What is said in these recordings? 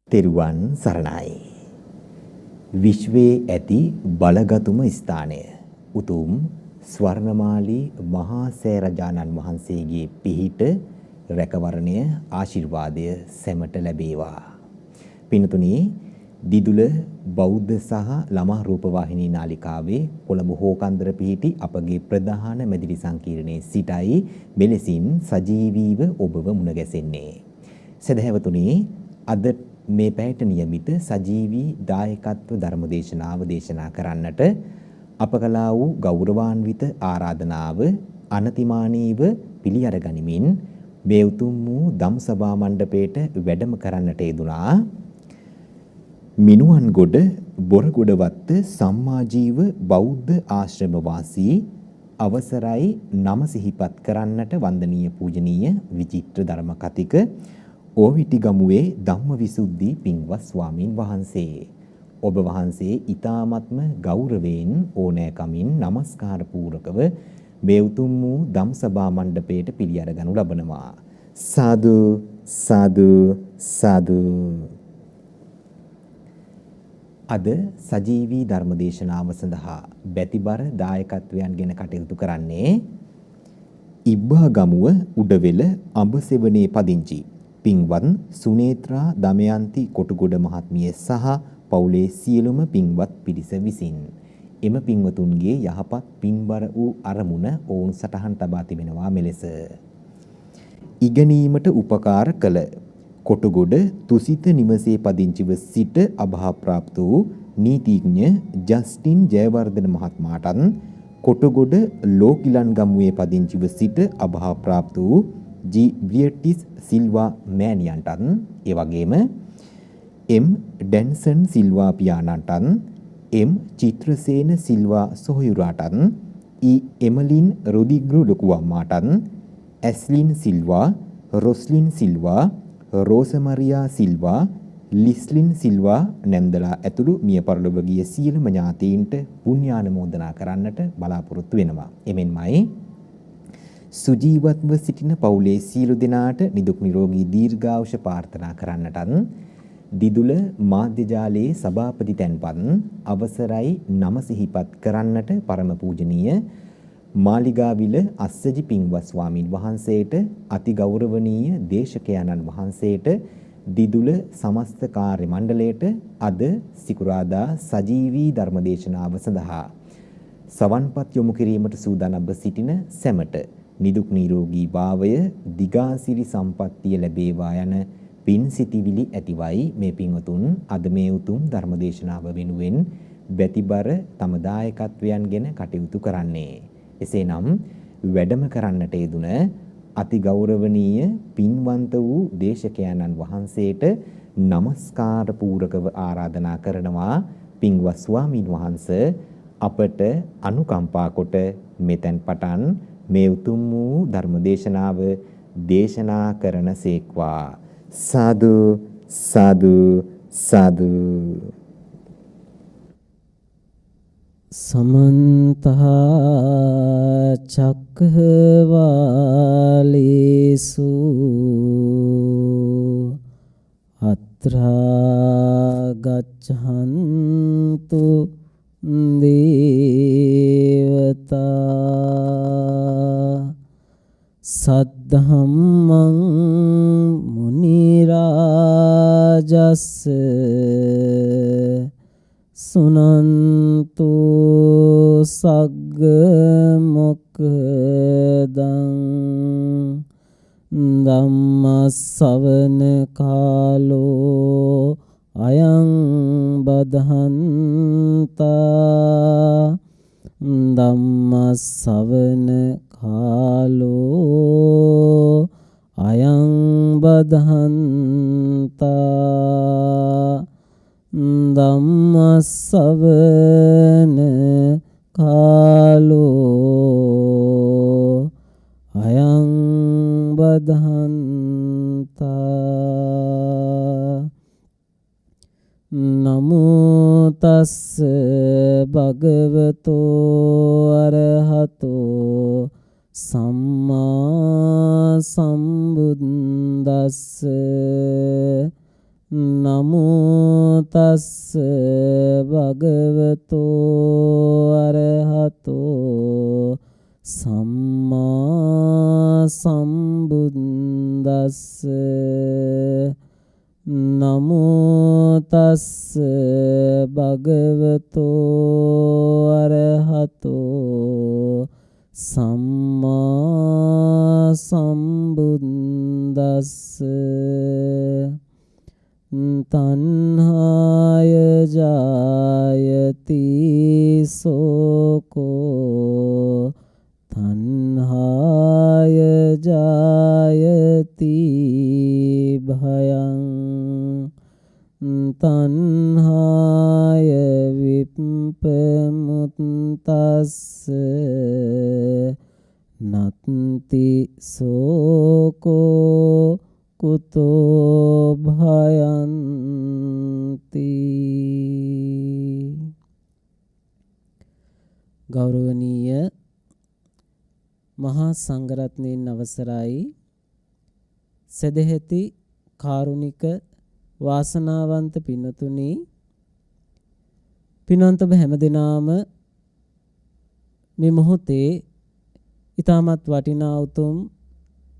තෙරුවන් සරණයි. විශ්වයේ ඇති බලගතුම ස්ථානය උතුම් ස්වර්ණමාලී මහා සෑ රජාණන් වහන්සේගේ පිහිට රැකවරණය ආශිර්වාදය සැමට ලැබේවා. පින්තුනි, දිදුල බෞද්ධ සහ ළමා රූපවාහිනී නාලිකාවේ කොළඹ හෝකන්දර පිහිටි අපගේ ප්‍රධාන මැදිරි සංකීර්ණයේ සිටයි මෙලෙසින් සජීවීව ඔබව මුණ ගැසෙන්නේ. සදහැවතුනි, අද මේ පැයට නියමිත සජීවී දායකත්ව ධර්මදේශනාව දේශනා කරන්නට අප කළා වූ ගෞරවාන්විත ආරාධනාව අනතිමානීව පිළි අරගනිමින් මේ උතුම් වූ ධම්සභා මණ්ඩපයට වැඩම කරන්නට යෙදුනා මිනුවන්ගොඩ බොරගොඩවත්ත සම්මාජීව බෞද්ධ ආශ්‍රම වාසී අවසරයි නම සිහිපත් කරන්නට වන්දනීය පූජනීය විචිත්‍ර ධර්ම කතික ඕවිටිගමුවේ ධම්මවිසුද්ධි පින්වත් ස්වාමින් වහන්සේ. ඔබ වහන්සේ ඊ타ත්ම ගෞරවයෙන් ඕනෑකමින් নমස්කාර පූරකව මේ උතුම් වූ ධම්සභා මණ්ඩපයට පිළි අරගනු ලබනවා. සාදු සාදු සාදු. අද සජීවී ධර්මදේශනාව සඳහා බැතිබර දායකත්වයන් ගෙන කටයුතු කරන්නේ ඉබ්බාගමුව උඩවෙල අඹසෙවණේ පදිංචි පින්වත් සුනේත්‍රා දමයන්ති කොටුගොඩ මහත්මිය සහ පවුලේ සියලුම පින්වත් පිරිස විසින් එම පින්වතුන්ගේ යහපත් පින්බර වූ අරමුණ ඔවුන් සටහන් තබා තිබෙනවා මෙලෙස. ඉගෙනීමට උපකාර කළ කොටුගොඩ තුසිත නිවසේ පදිංචිව සිට අභාප්‍රාප්ත වූ නීතිඥ ජස්ටින් ජයවර්ධන මහත්මයාටත් කොටුගොඩ ලෝකිලන් ගමුවේ පදිංචිව සිට අභාප්‍රාප්ත වූ ජී වියටිස් සිල්වා මෑණියන්ටත් ඒ වගේම එම් ඩැන්සන් සිල්වා පියාණන්ටත් එම් චිත්‍රසේන සිල්වා සොහොයුරාටත් ඊ එමලින් රොදිග්රු ලොකු අම්මාටත් ඇස්ලින් සිල්වා රොස්ලින් සිල්වා රෝසමරියා සිල්වා ලිස්ලින් සිල්වා නැන්දලා ඇතුළු මිය පරලොව ගිය සියලුම ඥාතීන්ට පුණ්‍යානුමෝදනා කරන්නට බලාපොරොත්තු වෙනවා. එමෙන්මයි සුජීවත්ව සිටින පවුලේ සියලු දෙනාට නිදුක් නිරෝගී දීර්ඝායුෂ ප්‍රාර්ථනා කරන්නටත් දිදුල මාධ්‍ය ජාලයේ සභාපති තැන්පත් අවසරයි නම සිහිපත් කරන්නට පරම පූජනීය මාලිගාවිල අස්සජි පින්වත් ස්වාමින් වහන්සේට අති ගෞරවනීය දේශකයන්න් වහන්සේට දිදුල සමස්ත කාර්ය මණ්ඩලයට අද සිකුරාදා සජීවී ධර්මදේශනාව සඳහා සවන්පත් යොමු කිරීමට සූදානම්ව සිටින සැමට නිදුක් නිරෝගී භාවය දිගාසිරි සම්පත්තිය ලැබේවා යන පින් සිතිවිලි ඇතිවයි මේ පින්වතුන් අද මේ උතුම් ධර්මදේශනාව වෙනුවෙන් බැතිබර තම දායකත්වයන්ගෙන කටයුතු කරන්නේ. එසේනම් වැඩම කරන්නට යෙදුන අති ගෞරවනීය පින්වන්ත වූ දේශකයන්න් වහන්සේට নমස්කාර පූරකව ආරාධනා කරනවා පින්වත් ස්වාමින් වහන්සේ අපට අනුකම්පා කොට මෙතෙන් පටන් මේ උතුම් වූ ධර්මදේශනාව දේශනා කරන සේක්වා. සාදු සාදු සාදු. සමන්ත චක්ඛවාලේසු අත්‍රා ගච්ඡන්තු දේවතා සද්ධම්මං මුනි රාජස්ස සුනන්තු සග්ග මොක්ඛදං ධම්මස්සවන කාලෝ අයං බදහන්තා ධම්මස්සවන කාලෝ අයං බදහන්තා ධම්මස්සවන කාලෝ අයං බදහන්තා. නමෝ තස්ස භගවතෝ අරහතෝ සම්මා සම්බුද්දස්ස නමෝ තස්ස භගවතෝ අරහතෝ සම්මා සම්බුද්දස්ස නමෝ තස්ස භගවතෝ අරහතෝ සම්මා සම්බුද්දස්ස තණ්හාය ජායති සෝකෝ තණ්හාය ජායති භයං තණ්හාය විප්පමුත්තස්ස නත්ති සෝකෝ කුතෝ භයන්ති. ගෞරවනීය මහා සංඝරත්නයන් අවසරයි, සදෙහෙති කාරුණික වාසනාවන්ත පින්තුනි, පින්වන්ත ඔබ හැමදෙනාම මේ මොහොතේ ඊටමත් වටිනා උතුම්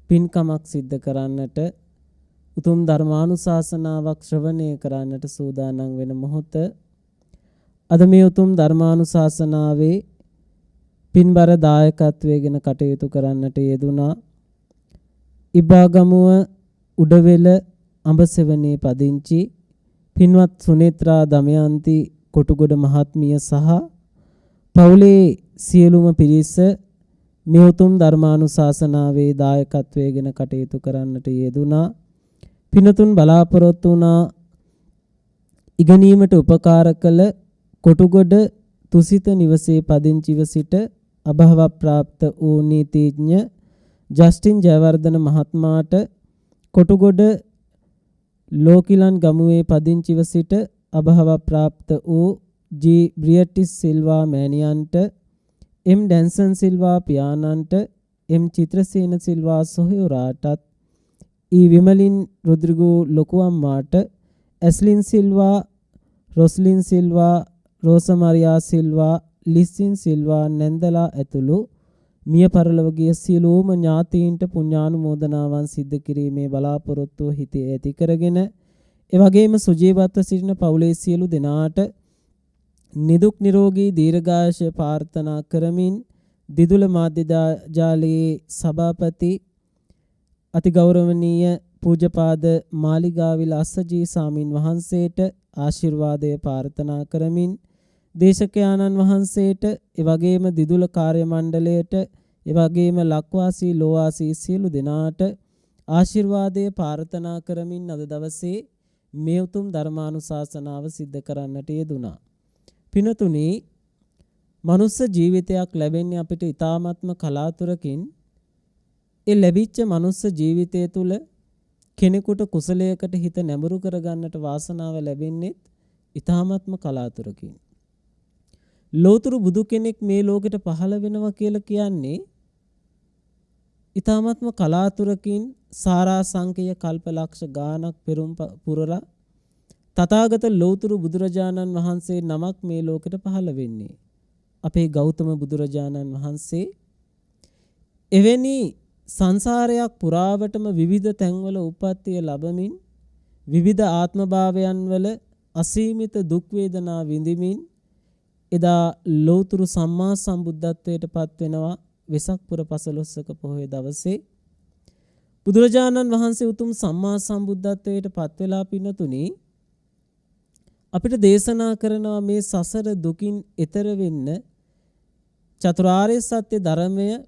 පින්කමක් සිද්ධ කරන්නට, උතුම් ධර්මානුශාසනාවක් ශ්‍රවණය කරන්නට සූදානම් වෙන මොහොත. අද මේ උතුම් ධර්මානුශාසනාවේ පින්බර දායකත්වයෙන් කටයුතු කරන්නට යෙදුනා ඉබ්බාගමුව උඩවෙල අඹසෙවණේ පදිංචි පින්වත් සුනේත්‍රා දමයන්ති කොටුගොඩ මහත්මිය සහ පවුලේ සියලුම පිරිස මේ උතුම් ධර්මානුශාසනාවේ දායකත්වයෙන් කටයුතු කරන්නට යෙදුනා. පින්තුන් බලාපොරොත්තු වුණා ඉගෙනීමට උපකාර කළ කොටුගොඩ තුසිත නිවසේ පදිංචිව සිට අභාව ප්‍රාප්ත වූ නීතිඥ ජස්ටින් ජයවර්ධන මහත්මයාට, කොටුගොඩ ලෝකිලන් ගමුවේ පදිංචිව සිට අභාව ප්‍රාප්ත වූ ජී බ්‍රියටිස් සිල්වා මෑණියන්ට, එම් ඩැන්සන් සිල්වා පියාණන්ට, එම් චිත්‍රසේන සිල්වා සොහොයුරාටත්, ඊ විමලින් රොද්රිගෝ ලොකු අම්මාට, ඇස්ලින් සිල්වා, රොස්ලින් සිල්වා, රෝසමරියා සිල්වා, ලිස්සින් සිල්වා නැන්දලා ඇතුළු මිය පරලොව ගිය සියලුම ඥාතීන්ට පුණ්‍යානුමෝදනාවන් සිද්ධ කිරීමේ බලාපොරොත්තුව හිතේ ඇති කරගෙන, එවැගේම සුජීවත්ව සිටින පවුලේ සියලු දෙනාට නිදුක් නිරෝගී දීර්ඝායුෂ ප්‍රාර්ථනා කරමින්, දිදුල මාධ්‍ය ජාලයේ සභාපති අතිගෞරවනීය පූජ්‍යපාද මාලිගාවිල අස්සජී සාමින් වහන්සේට ආශිර්වාදය ප්‍රාර්ථනා කරමින්, දේශකයාණන් වහන්සේට, එවැගේම දිදුල කාර්ය මණ්ඩලයට, එවැගේම ලක්වාසී ලෝවාසී සියලු දෙනාට ආශිර්වාදය ප්‍රාර්ථනා කරමින් අද දවසේ මේ උතුම් ධර්මානුශාසනාව සිද්ධ කරන්නට යෙදුනා. පිනතුනි, මනුස්ස ජීවිතයක් ලැබෙන්නේ අපිට ඊ타ත්ම කලාතුරකින්. ඒ ලැබිච්ච මනුස්ස ජීවිතය තුළ කෙනෙකුට කුසලයකට හිත නැඹුරු කරගන්නට වාසනාව ලැබෙන්නේ ඊ타ත්ම කලාතුරකින්. ලෝතුරු බුදු කෙනෙක් මේ ලෝකෙට පහළ වෙනවා කියලා කියන්නේ ඊ타ත්ම කලාතුරකින් සාරා සංකේය කල්පලක්ෂ ගානක් පෙරම් පුරලා තථාගත ලෝතුරු බුදුරජාණන් වහන්සේ නමක් මේ ලෝකෙට පහළ වෙන්නේ. අපේ ගෞතම බුදුරජාණන් වහන්සේ එවැනි සංසාරයක් පුරාවටම විවිධ තැන්වල උප්පත්තිය ලැබමින්, විවිධ ආත්මභාවයන් වල අසීමිත දුක් වේදනා විඳිමින් එදා ලෝතුරු සම්මා සම්බුද්ධත්වයට පත් වෙනවා වෙසක් පුර පසළොස්වක පොහොය දවසේ. බුදුරජාණන් වහන්සේ උතුම් සම්මා සම්බුද්ධත්වයට පත් වෙලා පින්නතුනි අපිට දේශනා කරනවා මේ සසර දුකින් එතර වෙන්න චතුරාර්ය සත්‍ය ධර්මය.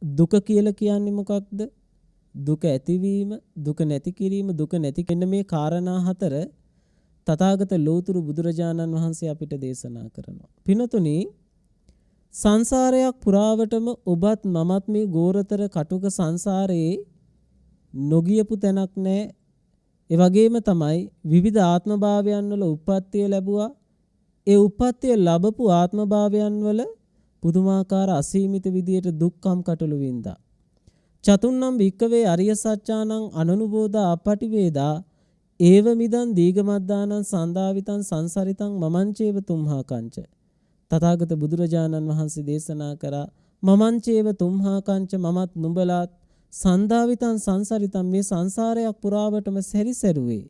දුක කියලා කියන්නේ මොකක්ද? දුක ඇතිවීම, දුක නැති කිරීම, දුක නැති කියන මේ කාරණා හතර තථාගත ලෝතුරු බුදුරජාණන් වහන්සේ අපිට දේශනා කරනවා. පිනතුනි, සංසාරයක් පුරාවටම ඔබත් මමත් මේ ගෝරතර කටුක සංසාරයේ නොගියපු තැනක් නැහැ. ඒ වගේම තමයි විවිධ ආත්මභාවයන් වල උප්පත්තිය ලැබුවා. ඒ උප්පත්තිය ලැබපු ආත්මභාවයන් වල පුදුමාකාර අසීමිත විදියට දුක්ඛම් කටළු වින්දා. චතුන්නම් භික්කවේ අරිය සත්‍යානං අනනුබෝධා අපටිවේදා ඒව මිදන් දීගමද්දානං සන්දාවිතං සංසරිතං මමංචේව තුම්හා කංච. තථාගත බුදුරජාණන් වහන්සේ දේශනා කරා මමංචේව තුම්හා කංච මමත් නුඹලාත් සන්දාවිතං සංසරිතං මේ සංසාරයක් පුරාවටම සැරිසැරුවේ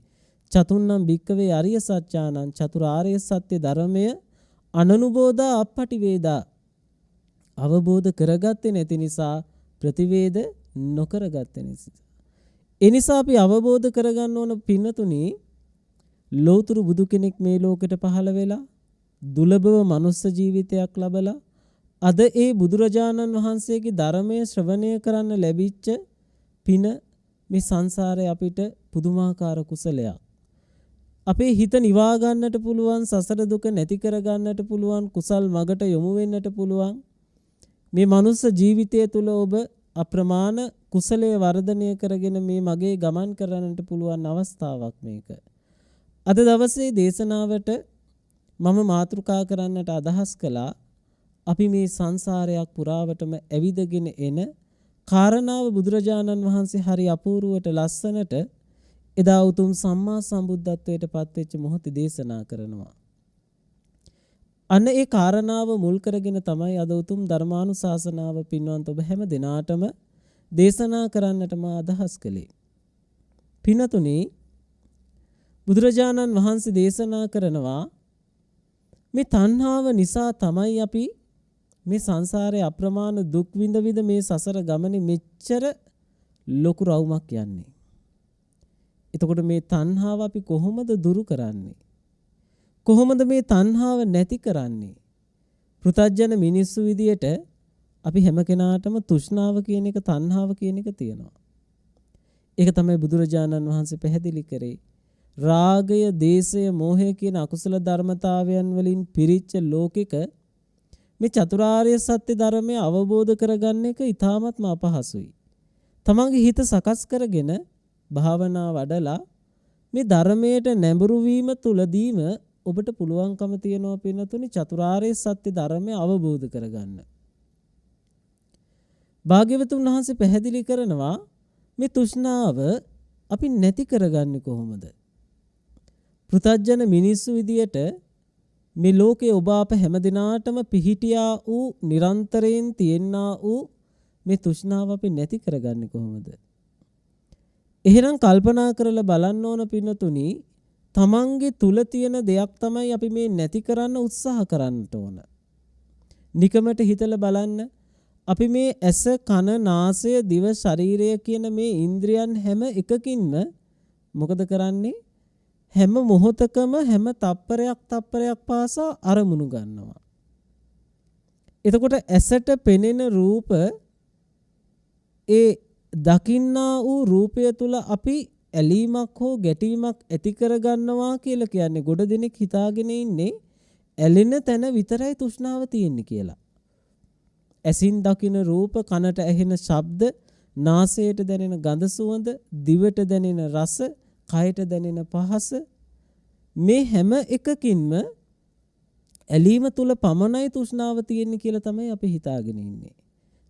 චතුන්නම් භික්කවේ අරිය සත්‍යානං චතුරාර්ය සත්‍ය ධර්මය අනනුබෝධා අප්පටි වේදා අවබෝධ කරගත්තේ නැති නිසා ප්‍රතිවේද නොකරගත්තේ නිසා. ඒ නිසා අපි අවබෝධ කරගන්න ඕන පින්නතුනි ලෞතුරු බුදු කෙනෙක් මේ ලෝකෙට පහළ වෙලා දුලබව මනුස්ස ජීවිතයක් ලබලා අද ඒ බුදුරජාණන් වහන්සේගේ ධර්මයේ ශ්‍රවණය කරන්න ලැබිච්ච පින මේ සංසාරේ අපිට පුදුමාකාර කුසලයක්. අපේ හිත නිවා ගන්නට පුළුවන් සසර දුක නැති කර ගන්නට පුළුවන් කුසල් මගට යොමු වෙන්නට පුළුවන් මේ මනුස්ස ජීවිතය තුළ ඔබ අප්‍රමාණ කුසලයේ වර්ධනය කරගෙන මේ මගේ ගමන් කරන්නට පුළුවන් අවස්ථාවක් මේක. අද දවසේ දේශනාවට මම මාතෘකා කරන්නට අදහස් කළා අපි මේ සංසාරයක් පුරාවටම ඇවිදගෙන එන කාරණාව බුදුරජාණන් වහන්සේ හරි අපූර්වට ලස්සනට එදා උතුම් සම්මා සම්බුද්ධත්වයට පත්වෙච්ච මොහොතේ දේශනා කරනවා. අන්න ඒ කාරණාව මුල් කරගෙන තමයි අද උතුම් ධර්මානුශාසනාව පින්වන්ත ඔබ හැම දිනාටම දේශනා කරන්නට මා අදහස් කළේ. පින්තුනි බුදුරජාණන් වහන්සේ දේශනා කරනවා මේ තණ්හාව නිසා තමයි අපි මේ සංසාරයේ අප්‍රමාණ දුක් විඳ විඳ මේ සසර ගමනේ මෙච්චර ලොකු රවුමක් යන්නේ. එතකොට මේ තණ්හාව අපි කොහොමද දුරු කරන්නේ? කොහොමද මේ තණ්හාව නැති කරන්නේ? පෘථග්ජන මිනිස්සු විදියට අපි හැම කෙනාටම තෘෂ්ණාව කියන එක තණ්හාව කියන එක තියෙනවා. ඒක තමයි බුදුරජාණන් වහන්සේ පැහැදිලි කරේ. රාගය, දේශය, මෝහය කියන අකුසල ධර්මතාවයන් වලින් පිරිච්ච ලෝකෙක මේ චතුරාර්ය සත්‍ය ධර්මය අවබෝධ කරගන්න එක ඉතාමත්ම අපහසුයි. තමන්ගේ හිත සකස් කරගෙන භාවනා වඩලා මේ ධර්මයට නැඹුරු වීම තුලදීම ඔබට පුළුවන්කම තියෙනවා පින්නතුනි චතුරාර්ය සත්‍ය ධර්මය අවබෝධ කරගන්න. භාග්‍යවතුන් වහන්සේ පැහැදිලි කරනවා මේ තෘෂ්ණාව අපි නැති කරගන්නේ කොහොමද? පෘථග්ජන මිනිස්සු විදියට මේ ලෝකේ ඔබ අප හැම දිනාටම පිහිටියා වූ නිරන්තරයෙන් තියෙනා වූ මේ තෘෂ්ණාව අපි නැති කරගන්නේ කොහොමද? එහෙනම් කල්පනා කරලා බලන්න ඕන පින්නතුනි තමන්ගේ තුල තියෙන දෙයක් තමයි අපි මේ නැති කරන්න උත්සාහ කරන්නට ඕන. නිකමට හිතලා බලන්න අපි මේ ඇස කන නාසය දිව ශරීරය කියන මේ ඉන්ද්‍රියන් හැම එකකින්ම මොකද කරන්නේ? හැම මොහොතකම හැම තප්පරයක් පාසා අරමුණු ගන්නවා. එතකොට ඇසට පෙනෙන රූප ඒ දකින්නා වූ රූපය තුල අපි ඇලීමක් හෝ ගැටීමක් ඇති කර ගන්නවා කියලා කියන්නේ ගොඩ දෙනෙක් හිතාගෙන ඉන්නේ ඇලෙන තැන විතරයි තෘෂ්ණාව තියෙන්නේ කියලා. ඇසින් දකින රූප, කනට ඇහෙන ශබ්ද, නාසයට දැනෙන ගඳ සුවඳ, දිවට දැනෙන රස, කයට දැනෙන පහස මේ හැම එකකින්ම ඇලීම තුල පමණයි තෘෂ්ණාව තියෙන්නේ කියලා තමයි අපි හිතාගෙන ඉන්නේ.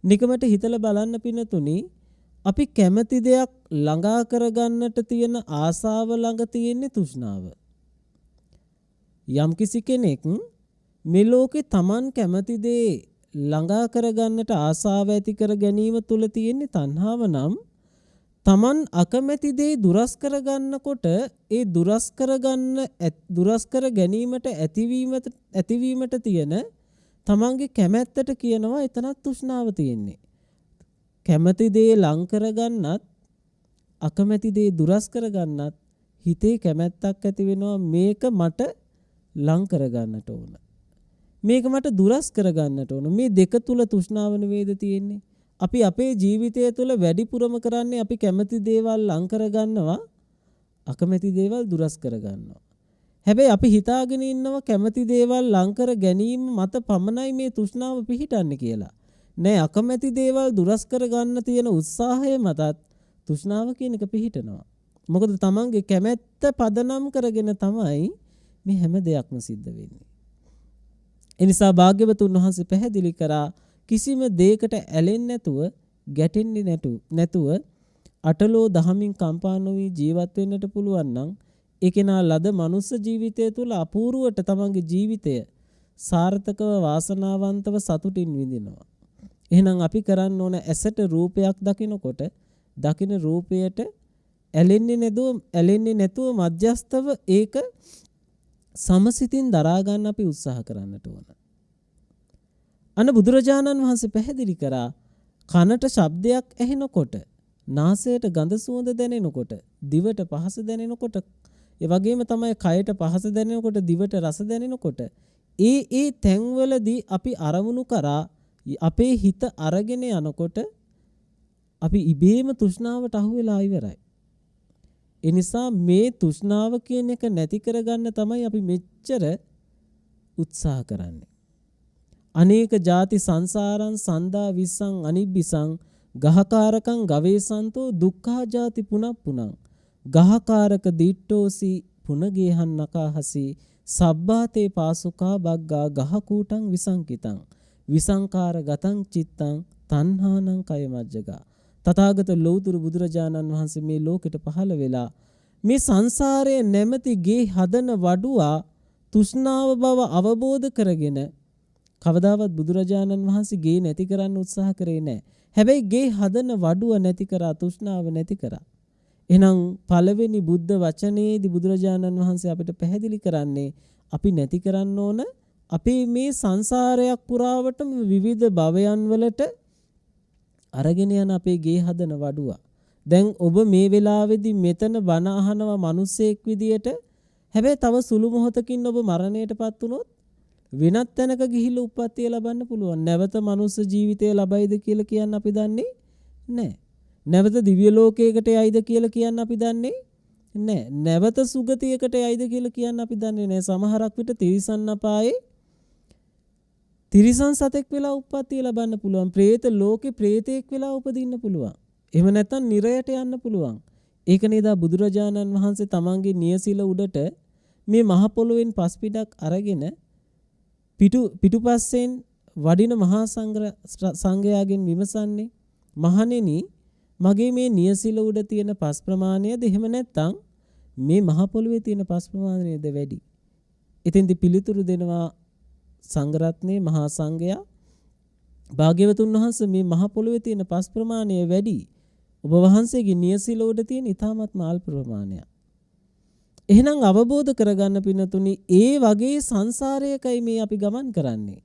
නිකමට හිතලා බලන්න පින්නතුනි අපි කැමති දෙයක් ළඟා කරගන්නට තියෙන ආසාව ළඟ තියෙන්නේ තෘෂ්ණාව. යම්කිසි කෙනෙක් මේ ලෝකේ Taman කැමති දේ ළඟා කරගන්නට ආසාව ඇති කර ගැනීම තුල තියෙන්නේ තණ්හාව නම් Taman අකමැති දේ දුරස් කරගන්නකොට ඒ දුරස් කර ගැනීමට ඇතිවීමට තියෙන තමන්ගේ කැමැත්තට කියනවා එතනත් තෘෂ්ණාව තියෙන්නේ. කැමැති දේ ලං කරගන්නත් අකමැති දේ දුරස් කරගන්නත් හිතේ කැමැත්තක් ඇති වෙනවා මේක මට ලං කරගන්නට ඕන. මේක මට දුරස් කරගන්නට ඕන. මේ දෙක තුල තෘෂ්ණාව නෙවෙයිද තියෙන්නේ? අපි අපේ ජීවිතය තුළ වැඩිපුරම කරන්නේ අපි කැමති දේවල් ලං කරගන්නවා අකමැති දේවල් දුරස් කරගන්නවා. හැබැයි අපි හිතාගෙන ඉන්නවා කැමති දේවල් ලං කර ගැනීම මත පමණයි මේ තෘෂ්ණාව පිහිටන්නේ කියලා. නෑ අකමැති දේවල් දුරස් කරගන්න තියෙන උත්සාහය මතත් තෘෂ්ණාව කියන එක පිහිටනවා. මොකද තමන්ගේ කැමැත්ත පදනම් කරගෙන තමයි මේ හැම දෙයක්ම සිද්ධ වෙන්නේ. ඒ නිසා භාග්‍යවතුන් වහන්සේ පැහැදිලි කරා කිසිම දෙයකට ඇලෙන්නේ නැතුව ගැටෙන්නේ නැතුව අටලෝ දහමින් කම්පා නොවි ජීවත් වෙන්නට පුළුවන් නම් ඒ කෙනා ලද මනුස්ස ජීවිතය තුළ අපූර්වට තමන්ගේ ජීවිතය සාර්ථකව වාසනාවන්තව සතුටින් විඳිනවා. එහෙනම් අපි කරන්න ඕන ඇසට රූපයක් දකිනකොට දකින රූපයට ඇලෙන්නේ නැතුව මධ්‍යස්තව ඒක සමසිතින් දරා ගන්න අපි උත්සාහ කරන්නට ඕන. අන්න බුදුරජාණන් වහන්සේ පැහැදිලි කරා කනට ශබ්දයක් ඇහෙනකොට, නාසයට ගඳ සුවඳ දැනෙනකොට, දිවට පහස දැනෙනකොට, ඒ වගේම තමයි කයට පහස දැනෙනකොට, දිවට රස දැනෙනකොට, ඒ තැන්වලදී අපි අරමුණු කරා අපේ හිත අරගෙන යනකොට අපි ඉබේම තෘෂ්ණාවට අහු වෙලා ඉවරයි. ඒ නිසා මේ තෘෂ්ණාව කියන එක නැති කරගන්න තමයි අපි මෙච්චර උත්සාහ කරන්නේ. අනේක ಜಾති සංසාරං සන්දා විස්සං අනිබ්බිසං ගහකාරකං ගවේසන්තෝ දුක්ඛා ಜಾති පුනප්පුනං ගහකාරක දිට්ඨෝසි පුනගේහන් නකාහසි සබ්බාතේ පාසුකා බග්ගා ගහකූටං විසංකිතං විසංකාර ගතං චිත්තං තණ්හානං කය මජ්ජගා. තථාගත ලෞතුරු බුදුරජාණන් වහන්සේ මේ ලෝකෙට පහළ වෙලා මේ සංසාරයේ නැමැති ගේ හදන වඩුවා තෘෂ්ණාව බව අවබෝධ කරගෙන කවදාවත් බුදුරජාණන් වහන්සේ ගේ නැති කරන්න උත්සාහ කරේ නැහැ. හැබැයි ගේ හදන වඩුව නැති කරා, තෘෂ්ණාව නැති කරා. එහෙනම් පළවෙනි බුද්ධ වචනේදී බුදුරජාණන් වහන්සේ අපිට පැහැදිලි කරන්නේ අපි නැති කරන්න ඕන අපේ මේ සංසාරයක් පුරාවටම විවිධ භවයන් වලට අරගෙන යන අපේ ගේ හදන වඩුව. දැන් ඔබ මේ වෙලාවේදී මෙතන බණ අහනවා මිනිස්සෙක් විදියට. හැබැයි තව සුළු මොහොතකින් ඔබ මරණයටපත් වුණොත් වෙනත් තැනක ගිහිල්ලා උප්පත්තිය ලබන්න පුළුවන්. නැවත මනුස්ස ජීවිතය ලබයිද කියලා කියන්න අපි දන්නේ නැහැ. නැවත දිව්‍ය ලෝකයකට යයිද කියලා කියන්න අපි දන්නේ නැහැ. නැවත සුගතියකට යයිද කියලා කියන්න අපි දන්නේ නැහැ. සමහරක් විට තිරිසන් අපායේ තිරිසන් සතෙක් වෙලා උප්පත්තිය ලබන්න පුළුවන්. പ്രേත ලෝකේ പ്രേතෙක් වෙලා උපදින්න පුළුවන්. එහෙම නැත්නම් නිරයට යන්න පුළුවන්. ඒක නේද බුදුරජාණන් වහන්සේ තමන්ගේ නියසිල උඩට මේ මහ පොළොවෙන් පස් පිටක් අරගෙන පිටුපස්සෙන් වඩින මහා සංඝයාගෙන් විමසන්නේ, මහණෙනි මගේ මේ නියසිල උඩ තියෙන පස් ප්‍රමාණයද එහෙම නැත්නම් මේ මහ පොළොවේ තියෙන පස් ප්‍රමාණයද වැඩි? ඉතින්දි පිළිතුරු දෙනවා සංඝරත්නයේ මහා සංඝයා, භාග්‍යවතුන් වහන්සේ මේ මහ පොළොවේ තියෙන පස් ප්‍රමාණය වැඩි. ඔබ වහන්සේගේ නියසිල උඩ තියෙන ඊ타ත්ම අල්ප ප්‍රමාණයක්. එහෙනම් අවබෝධ කරගන්න පිනතුනි, ඒ වගේ සංසාරයකයි මේ අපි ගමන් කරන්නේ.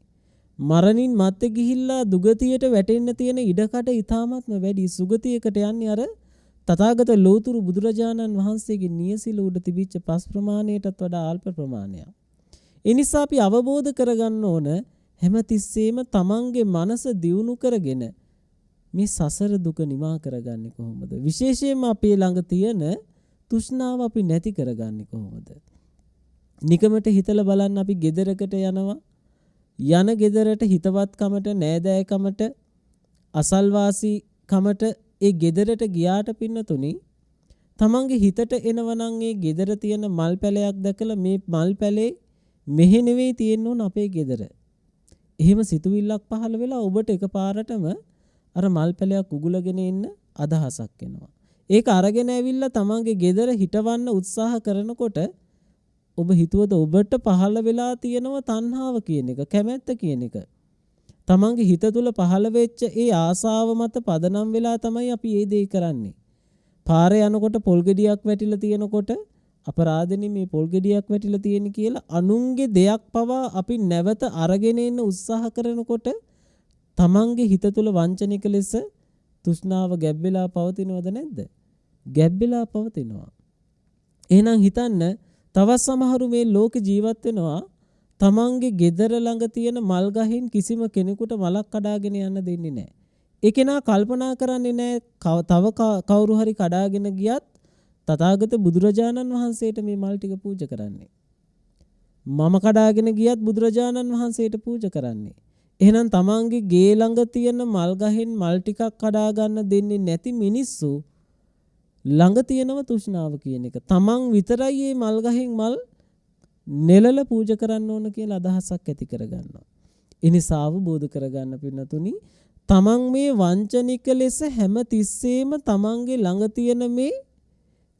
මරණින් මත්තේ ගිහිල්ලා දුගතියට වැටෙන්න තියෙන ඉඩකඩ ඊ타ත්ම වැඩි. සුගතියකට යන්නේ අර තථාගත ලෝතුරු බුදුරජාණන් වහන්සේගේ නියසිල උඩ තිබිච්ච පස් ප්‍රමාණයටත් වඩා අල්ප ප්‍රමාණයක්. ඒ නිසා අපි අවබෝධ කරගන්න ඕන හැමතිස්සෙම තමන්ගේ මනස දියුණු කරගෙන මේ සසර දුක නිවා කරගන්නේ කොහොමද? විශේෂයෙන්ම අපේ ළඟ තියෙන තෘෂ්ණාව අපි නැති කරගන්නේ කොහොමද? නිකමට හිතලා බලන්න, අපි ගෙදරකට යනවා. යන ගෙදරට හිතවත්කමට, නෑදෑකමට, අසල්වාසීකමට ඒ ගෙදරට ගියාට පින්නතුනි, තමන්ගේ හිතට එනවනම් ඒ ගෙදර තියෙන මල් පැලයක් දැකලා මේ මල් පැලේ මෙහෙ නෙවෙයි තියෙන්න ඕන අපේ ගෙදර. එහෙම සිතුවිල්ලක් පහළ වෙලා ඔබට එකපාරටම අර මල් පැලයක් උගුලගෙන ඉන්න අදහසක් එනවා. ඒක අරගෙන ඇවිල්ලා තමන්ගේ ගෙදර හිටවන්න උත්සාහ කරනකොට ඔබ හිතුවද ඔබට පහළ වෙලා තියෙනව තණ්හාව කියන එක, කැමැත්ත කියන එක. තමන්ගේ හිත තුළ පහළ වෙච්ච ඒ ආසාව මත පදනම් වෙලා තමයි අපි මේ දේ කරන්නේ. පාරේ යනකොට පොල් ගෙඩියක් වැටිලා තියෙනකොට අපරාධෙනි මේ පොල් ගෙඩියක් වැටිලා තියෙන කියලා අනුන්ගේ දෙයක් පවා අපි නැවත අරගෙන එන්න උත්සාහ කරනකොට තමන්ගේ හිත තුළ වංචනික ලෙස තෘෂ්ණාව ගැබ්බෙලා පවතිනවද නැද්ද? ගැබ්බෙලා පවතිනවා. එහෙනම් හිතන්න, තවත් සමහරු මේ ලෝක ජීවත් වෙනවා තමන්ගේ ගෙදර ළඟ තියෙන මල් ගහින් කිසිම කෙනෙකුට මලක් කඩාගෙන යන්න දෙන්නේ නැහැ. ඒ කෙනා කල්පනා කරන්නේ නැහැ තව කවුරු හරි කඩාගෙන ගියත් තථාගත බුදුරජාණන් වහන්සේට මේ මල් ටික පූජා කරන්නේ. මම කඩාගෙන ගියත් බුදුරජාණන් වහන්සේට පූජා කරන්නේ. එහෙනම් තමන්ගේ ගේ ළඟ තියෙන මල් ගහෙන් මල් ටිකක් කඩා ගන්න දෙන්නේ නැති මිනිස්සු ළඟ තියෙනව තෘෂ්ණාව කියන එක. තමන් විතරයි මේ මල් ගහෙන් මල් නෙලල පූජා කරන්න ඕන කියලා අදහසක් ඇති කරගන්නවා. ඒ නිසා අවබෝධ කරගන්න පින්නතුනි, තමන් මේ වංචනික ලෙස හැම තිස්සෙම තමන්ගේ ළඟ තියෙන මේ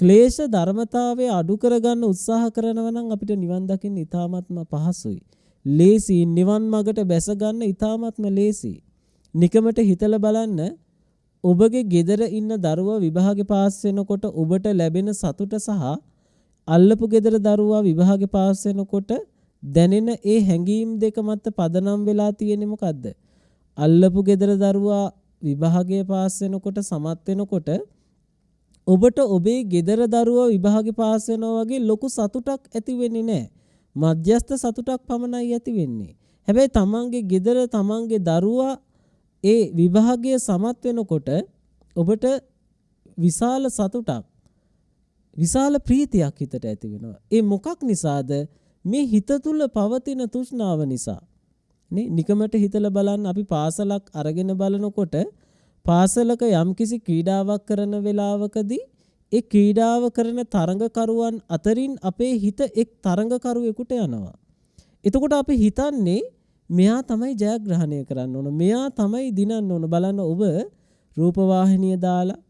ක්ලේශ ධර්මතාවය අඩු කරගන්න උත්සාහ කරනවා නම් අපිට නිවන් දකින්න ඉතාමත්ම පහසුයි. ලේසි නිවන් මාර්ගට බැස ගන්න ඉතාමත්ම ලේසි. නිකමට හිතලා බලන්න ඔබගේ ගෙදර ඉන්න දරුවා විභාගේ පාස් වෙනකොට ඔබට ලැබෙන සතුට සහ අල්ලපු ගෙදර දරුවා විභාගේ පාස් වෙනකොට දැනෙන ඒ හැඟීම් දෙක මත පදනම් වෙලා තියෙන්නේ මොකද්ද? අල්ලපු ගෙදර දරුවා විභාගයේ පාස් වෙනකොට සමත් වෙනකොට ඔබට ඔබේ ගෙදර දරුවා විභාගේ පාස් වෙනවා වගේ ලොකු සතුටක් ඇති වෙන්නේ නැහැ. මධ්‍යස්ථ සතුටක් පමණයි ඇති වෙන්නේ. හැබැයි තමන්ගේ ගෙදර තමන්ගේ දරුවා ඒ විභාගයේ සමත් වෙනකොට ඔබට විශාල සතුටක් විශාල ප්‍රීතියක් හිතට ඇති වෙනවා. ඒ මොකක් නිසාද? මේ හිත තුල පවතින තෘෂ්ණාව නිසා. නේ නිකමට හිතලා බලන්න අපි පාසලක් අරගෙන බලනකොට පාසලක යම්කිසි ක්‍රීඩාවක් කරන වෙලාවකදී ඒ ක්‍රීඩාව කරන තරඟකරුවන් අතරින් අපේ හිත එක් තරඟකරුවෙකුට යනවා. එතකොට අපි හිතන්නේ මෙයා තමයි ජයග්‍රහණය කරන්න ඕන. මෙයා තමයි දිනන්න ඕන. බලන්න ඔබ රූපවාහිනිය දාලා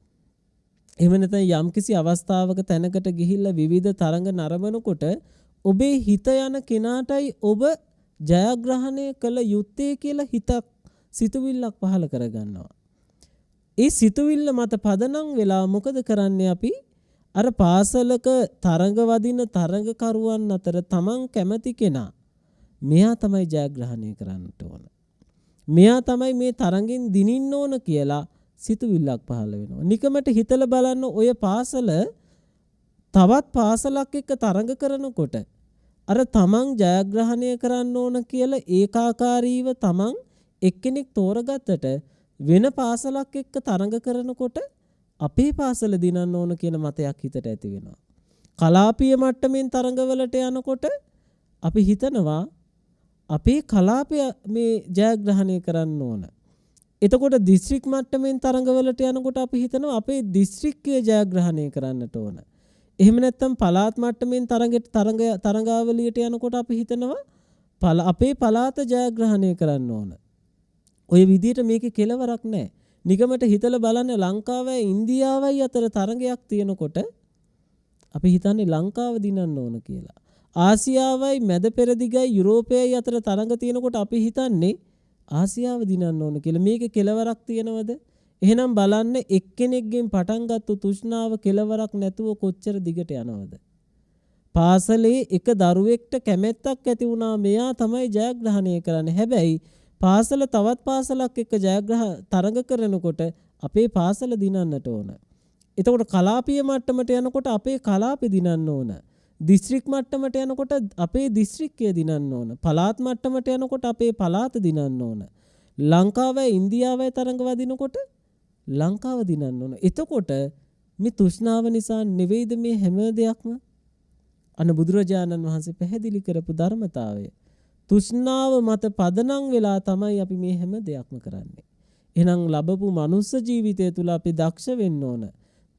එහෙම නැත්නම් යම්කිසි අවස්ථාවක තැනකට ගිහිල්ලා විවිධ තරඟ නරඹනකොට ඔබේ හිත යන කෙනාටයි ඔබ ජයග්‍රහණය කළ යුත්තේ කියලා හිතක් සිතුවිල්ලක් පහළ කරගන්නවා. ඒ සිතුවිල්ල මත පදනම් වෙලා මොකද කරන්නේ අපි? අර පාසලක තරඟ වදින තරඟකරුවන් අතර තමන් කැමති කෙනා මෙයා තමයි ජයග්‍රහණය කරන්නට ඕන. මෙයා තමයි මේ තරඟෙන් දිනින්න ඕන කියලා සිතුවිල්ලක් පහළ වෙනවා. නිකමට හිතලා බලන්න ඔය පාසල තවත් පාසලක් එක්ක තරඟ කරනකොට අර තමන් ජයග්‍රහණය කරන්න ඕන කියලා ඒකාකාරීව තමන් එක්කෙනෙක් තෝරගත්තට වෙන පාසලක් එක්ක තරඟ කරනකොට අපේ පාසල දිනන්න ඕන කියන මතයක් හිතට ඇති වෙනවා. කලාපීය මට්ටමින් තරඟවලට යනකොට අපි හිතනවා අපේ කලාපය මේ ජයග්‍රහණය කරන්න ඕන. එතකොට දිස්ත්‍රික් මට්ටමින් තරඟවලට යනකොට අපි හිතනවා අපේ දිස්ත්‍රික්කය ජයග්‍රහණය කරන්නට ඕන. එහෙම නැත්නම් පළාත් මට්ටමින් තරඟාවලියට යනකොට අපි හිතනවා අපේ පළාත ජයග්‍රහණය කරන්න ඕන. ඔය විදිහට මේකේ කෙලවරක් නැහැ. නිකමට හිතලා බලන්න ලංකාවයි ඉන්දියාවයි අතර තරඟයක් තියෙනකොට අපි හිතන්නේ ලංකාව දිනන්න ඕන කියලා. ආසියාවයි මැද පෙරදිගයි යුරෝපයයි අතර තරඟ තියෙනකොට අපි හිතන්නේ ආසියාව දිනන්න ඕන කියලා. මේකේ කෙලවරක් තියෙනවද? එහෙනම් බලන්න එක්කෙනෙක්ගෙන් පටන් ගත්ත තෘෂ්ණාව කෙලවරක් නැතුව කොච්චර දිගට යනවද? පාසලේ එක දරුවෙක්ට කැමැත්තක් ඇති වුණා මෙයා තමයි ජයග්‍රහණය කරන්නේ. හැබැයි පාසල තවත් පාසලක් එක්ක තරඟ කරනකොට අපේ පාසල දිනන්නට ඕන. එතකොට කලාපීය මට්ටමට යනකොට අපේ කලාපෙ දිනන්න ඕන. දිස්ත්‍රික් මට්ටමට යනකොට අපේ දිස්ත්‍රික්කය දිනන්න ඕන. පළාත් මට්ටමට යනකොට අපේ පළාත දිනන්න ඕන. ලංකාවයි ඉන්දියාවයි තරඟ වදිනකොට ලංකාව දිනන්න ඕන. එතකොට මේ තෘෂ්ණාව නිසා නෙවෙයිද මේ හැම දෙයක්ම? අන්න බුදුරජාණන් වහන්සේ පැහැදිලි කරපු ධර්මතාවය. තෘෂ්ණාව මත පදනම් වෙලා තමයි අපි මේ හැම දෙයක්ම කරන්නේ. එහෙනම් ලැබපු මනුස්ස ජීවිතය තුල අපි දක්ෂ වෙන්න ඕන.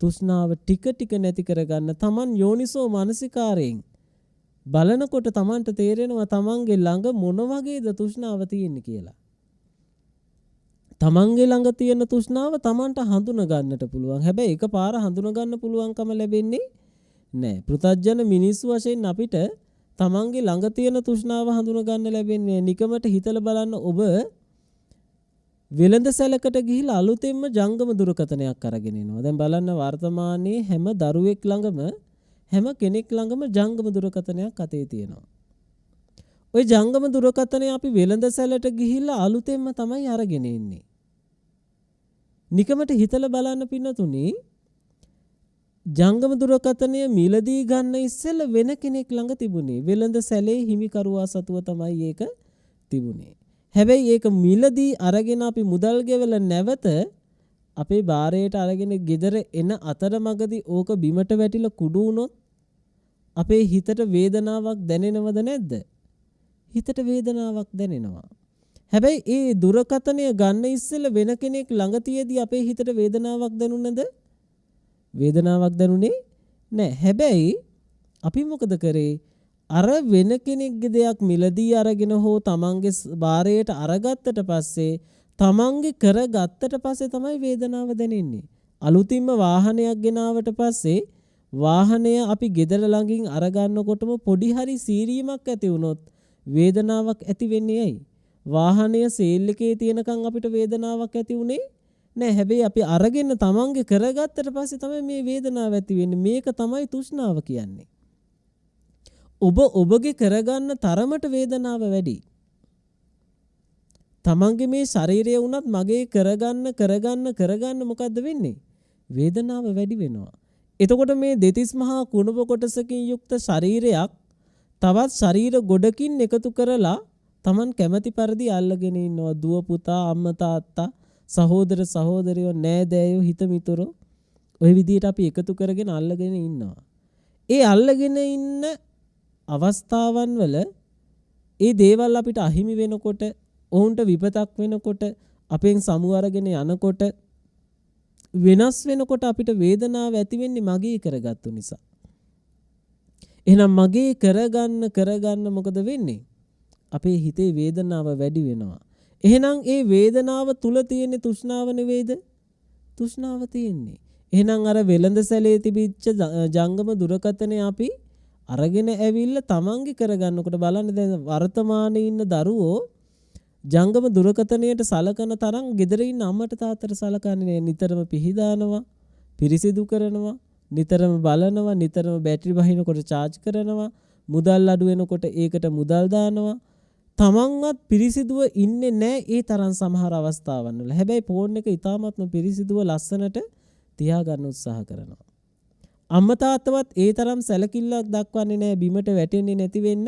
තෘෂ්ණාව ටික ටික නැති කරගන්න තමන් යෝනිසෝ මානසිකාරයෙන් බලනකොට තමන්ට තේරෙනවා තමන්ගේ ළඟ මොන වගේද තෘෂ්ණාව තියෙන්නේ කියලා. තමන්ගේ ළඟ තියෙන තෘෂ්ණාව තමන්ට හඳුනා ගන්නට පුළුවන්. හැබැයි එකපාර හඳුනා ගන්න පුළුවන්කම ලැබෙන්නේ නැහැ. පෘථග්ජන මිනිස්සු වශයෙන් අපිට තමන්ගේ ළඟ තියෙන තෘෂ්ණාව හඳුනා ගන්න ලැබෙන්නේ නිකමට හිතලා බලන්න ඔබ වෙළඳ සැලකට ගිහිලා අලුතෙන්ම ජංගම දුරකථනයක් අරගෙන එනවා. දැන් බලන්න වර්තමානයේ හැම දරුවෙක් ළඟම හැම කෙනෙක් ළඟම ජංගම දුරකථනයක් අතේ තියෙනවා. ওই ජංගම දුරකථනය අපි වෙළඳ සැලට ගිහිල්ලා අලුතෙන්ම තමයි අරගෙන එන්නේ. නිකමට හිතලා බලන්න පින්නතුනි ජංගම දුරකථනය මිලදී ගන්න ඉස්සෙල්ලා වෙන කෙනෙක් ළඟ තිබුණේ. වෙළඳ සැලේ හිමිකරුවා සතුව තමයි ඒක තිබුණේ. හැබැයි ඒක මිලදී අරගෙන අපි මුදල් ගෙවලා නැවත අපේ බාරයට අරගෙන ගෙදර එන අතරමඟදී ඕක බිමට වැටිලා කුඩු වුණොත් අපේ හිතට වේදනාවක් දැනෙනවද නැද්ද? හිතට වේදනාවක් දැනෙනවා. හැබැයි ඒ දුරකථනය ගන්න ඉස්සෙල්ලා වෙන කෙනෙක් ළඟ තියේදී අපේ හිතට වේදනාවක් දැනුණද? වේදනාවක් දැනුනේ නැහැ. හැබැයි අපි මොකද කරේ? අර වෙන කෙනෙක්ගේ දෙයක් මිලදී අරගෙන හෝ තමන්ගේ බාරයට අරගත්තට පස්සේ තමන්ගේ කරගත්තට පස්සේ තමයි වේදනාව දැනෙන්නේ. අලුතින්ම වාහනයක් ගෙනාවට පස්සේ වාහනය අපි ගෙදර ළඟින් අරගන්නකොටම පොඩි හරි සීරීමක් ඇති වුණොත් වේදනාවක් ඇති වෙන්නේ ඇයි? වාහනය සේල් එකේ තියෙනකන් අපිට වේදනාවක් ඇති උනේ නෑ. හැබැයි අපි අරගෙන තමන්ගේ කරගත්තට පස්සේ තමයි මේ වේදනාව ඇති වෙන්නේ. මේක තමයි තෘෂ්ණාව කියන්නේ. ඔබ ඔබගේ කරගන්න තරමට වේදනාව වැඩි. තමන්ගේ මේ ශරීරය වුණත් මගේ කරගන්න මොකද්ද වෙන්නේ? වේදනාව වැඩි වෙනවා. එතකොට මේ දෙතිස් මහා කුණප කොටසකින් යුක්ත ශරීරයක් තවත් ශරීර ගොඩකින් එකතු කරලා තමන් කැමැති පරිදි අල්ලගෙන ඉන්නවා. දුව පුතා අම්මා තාත්තා සහෝදර සහෝදරියෝ නෑදෑයෝ හිත මිතුරෝ ওই විදිහට අපි එකතු කරගෙන අල්ලගෙන ඉන්නවා. ඒ අල්ලගෙන ඉන්න අවස්ථාවන් වල ඒ දේවල් අපිට අහිමි වෙනකොට ඔවුන්ට විපතක් වෙනකොට අපෙන් සමු අරගෙන යනකොට වෙනස් වෙනකොට අපිට වේදනාව ඇති වෙන්නේ මගේ කරගත්තු නිසා. එහෙනම් මගේ කරගන්න මොකද වෙන්නේ? අපේ හිතේ වේදනාව වැඩි වෙනවා. එහෙනම් ඒ වේදනාව තුල තියෙන තෘෂ්ණාව නෙවෙයිද? තෘෂ්ණාව තියෙන්නේ. එහෙනම් අර වෙළඳ සැලේ තිබිච්ච ජංගම දුරකථනය අපි අරගෙන ඇවිල්ලා තමන්ගේ කරගන්නකොට බලන්න දැන් වර්තමානයේ ඉන්න දරුවෝ ජංගම දුරකථනයට සලකන තරම් ගෙදර ඉන්න අම්මට තාත්තට සලකන්නේ නිතරම පිහිදානවා, පිරිසිදු කරනවා, නිතරම බලනවා, නිතරම බැටරි වහිනකොට charge කරනවා, මුදල් අඩු වෙනකොට ඒකට මුදල් දානවා. තමන්වත් පිරිසිදුව ඉන්නේ නැහැ ඒ තරම් සමහර අවස්ථාවන් වල. හැබැයි ෆෝන් එක ඉතාමත්ම පිරිසිදුව ලස්සනට තියාගන්න උත්සාහ කරනවා. අම්මා තාත්තවත් ඒ තරම් සැලකිල්ලක් දක්වන්නේ නැහැ බිමට වැටෙන්නේ නැති වෙන්න.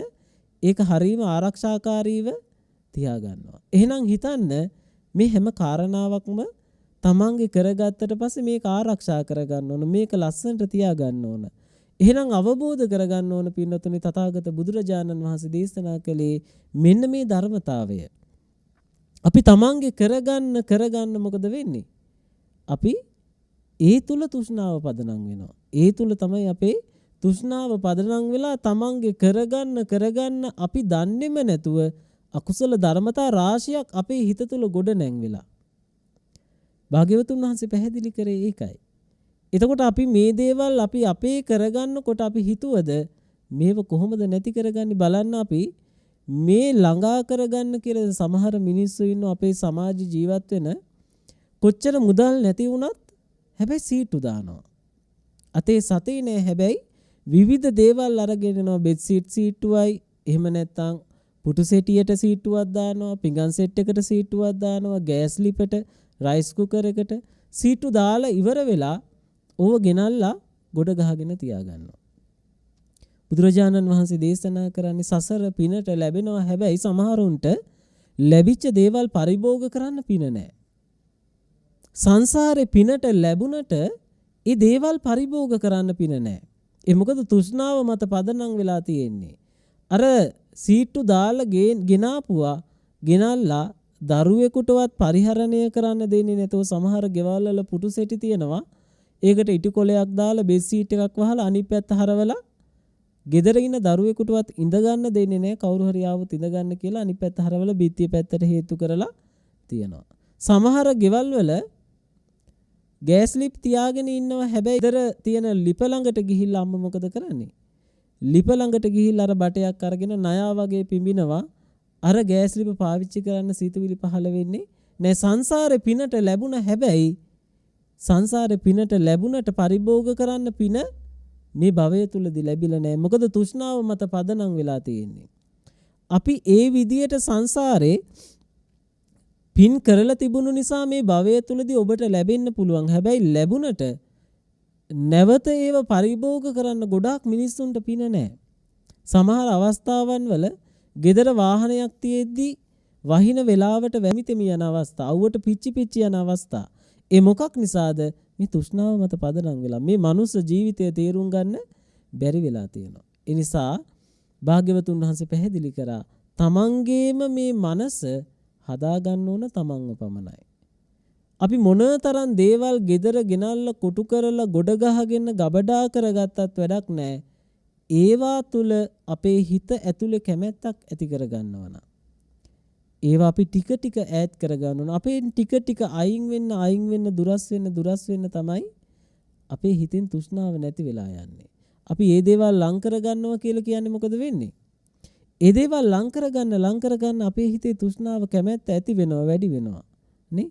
ඒක හරීම ආරක්ෂාකාරීව තියාගන්නවා. එහෙනම් හිතන්න මේ හැම කාරණාවක්ම තමන්ගේ කරගත්තට පස්සේ මේක ආරක්ෂා කරගන්න ඕන. මේක ලස්සනට තියාගන්න ඕන. එහෙනම් අවබෝධ කරගන්න ඕන පින්නතුනි තථාගත බුදුරජාණන් වහන්සේ දේශනා කළේ මෙන්න මේ ධර්මතාවය. අපි තමන්ගේ කරගන්න මොකද වෙන්නේ? අපි ඒ තුල තෘෂ්ණාව පදනම් වෙනවා. ඒ තුල තමයි අපේ තෘෂ්ණාව පදනම් වෙලා තමන්ගේ කරගන්න අපි දන්නේම නැතුව අකුසල ධර්මතා රාශියක් අපේ හිත තුල ගොඩ නැංවිලා. භාග්‍යවතුන් වහන්සේ පැහැදිලි කරේ ඒකයි. එතකොට අපි මේ දේවල් අපි අපේ කරගන්නකොට අපි හිතුවද මේව කොහොමද නැති කරගන්නේ බලන්න. අපි මේ ළඟා කරගන්න කියලා සමහර මිනිස්සු ඉන්නවා අපේ සමාජ ජීවත් වෙන කොච්චර මුදල් නැති වුණත් හැබැයි සීටු දානවා. අතේ සතේ නෑ හැබැයි විවිධ දේවල් අරගෙන යනවා. බෙඩ් සීට් සීට්ටුවයි එහෙම නැත්නම් පුටු සෙටියට සීට්ටුවක් දානවා, පිඟන් සෙට් එකට සීට්ටුවක් දානවා, ගෑස් ලිපට, රයිස් කුකර් එකට සීට්ටු දාලා ඉවර වෙලා ඕව ගෙනල්ලා ගොඩ ගහගෙන තියාගන්නවා. බුදුරජාණන් වහන්සේ දේශනා කරන්නේ සසර පිනට ලැබෙනවා හැබැයි සමහරුන්ට ලැබිච්ච දේවල් පරිභෝග කරන්න පින නැහැ. සංසාරේ පිනට ලැබුණට ඒ දේවල් පරිභෝග කරන්න පින නැහැ. ඒ මොකද තෘෂ්ණාව මත පදනම් වෙලා තියෙන්නේ. අර සීට්ටු දාලා ගෙනාපුවා ගෙනල්ලා දරුවෙකුටවත් පරිහරණය කරන්න දෙන්නේ නැතුව සමහර ගෙවල් වල පුටු සෙටි තියෙනවා. ඒකට ඉටි කොලයක් දාලා බෙඩ් සීට් එකක් වහලා අනිත් පැත්ත හරවලා ගෙදර ඉන්න දරුවෙකුටවත් ඉඳ ගන්න දෙන්නේ නැහැ. කවුරු හරි ආවොත් ඉඳ ගන්න කියලා අනිත් පැත්ත හරවලා බිත්තිය පැත්තට හේතු කරලා තියෙනවා. සමහර ගෙවල් වල ගෑස් ලිප් තියාගෙන ඉන්නවා. හැබැයි ගෙදර තියෙන ලිප ළඟට ගිහිල්ලා අම්ම මොකද කරන්නේ? ලිප ළඟට ගිහිල්ලා අර බටයක් අරගෙන නයා වගේ පිඹිනවා. අර ගෑස් ලිප පාවිච්චි කරන්න සිතුවිලි පහළ වෙන්නේ නෑ. සංසාරේ පිනට ලැබුණ හැබැයි සංසාරේ පිනට ලැබුණට පරිභෝග කරන්න පින මේ භවය තුලදී ලැබිලා නෑ. මොකද තෘෂ්ණාව මත පදනම් වෙලා තියෙන්නේ. අපි ඒ විදියට සංසාරේ පින් කරලා තිබුණු නිසා මේ භවය තුලදී ඔබට ලැබෙන්න පුළුවන්. හැබැයි ලැබුණට නැවත ඒව පරිභෝග කරන්න ගොඩාක් මිනිස්සුන්ට පින නැහැ. සමහර අවස්ථාවන් වල ගෙදර වාහනයක් තියෙද්දි වහින වෙලාවට වැමිතෙමි යන අවස්ථා, අවුවට පිච්චි යන අවස්ථා. ඒ මොකක් නිසාද? මේ තෘෂ්ණාව මත පදනම් වෙලා මේ මනුස්ස ජීවිතය තේරුම් ගන්න බැරි වෙලා තියෙනවා. ඒ නිසා භාග්‍යවතුන් වහන්සේ පැහැදිලි කරා තමන්ගේම මේ මනස හදා ගන්න ඕන තමන්ව පමණයි. අපි මොනතරම් දේවල් ගෙදර ගෙනල්ලා කොටු කරලා ගොඩ ගහගෙන ගබඩා කරගත්තත් වැඩක් නැහැ. ඒවා තුල අපේ හිත ඇතුලේ කැමැත්තක් ඇති කරගන්නවා නම් ඒවා අපි ටික ටික ඈඩ් කරගන්න ඕන. අපේ ටික ටික අයින් වෙන්න දුරස් වෙන්න තමයි අපේ හිතෙන් තෘෂ්ණාව නැති වෙලා යන්නේ. අපි මේ දේවල් ලං කරගන්නවා කියලා කියන්නේ මොකද වෙන්නේ? ඒ දේවල් ලං කරගන්න අපේ හිතේ තෘෂ්ණාව කැමැත්ත ඇති වෙනවා වැඩි වෙනවා නේ.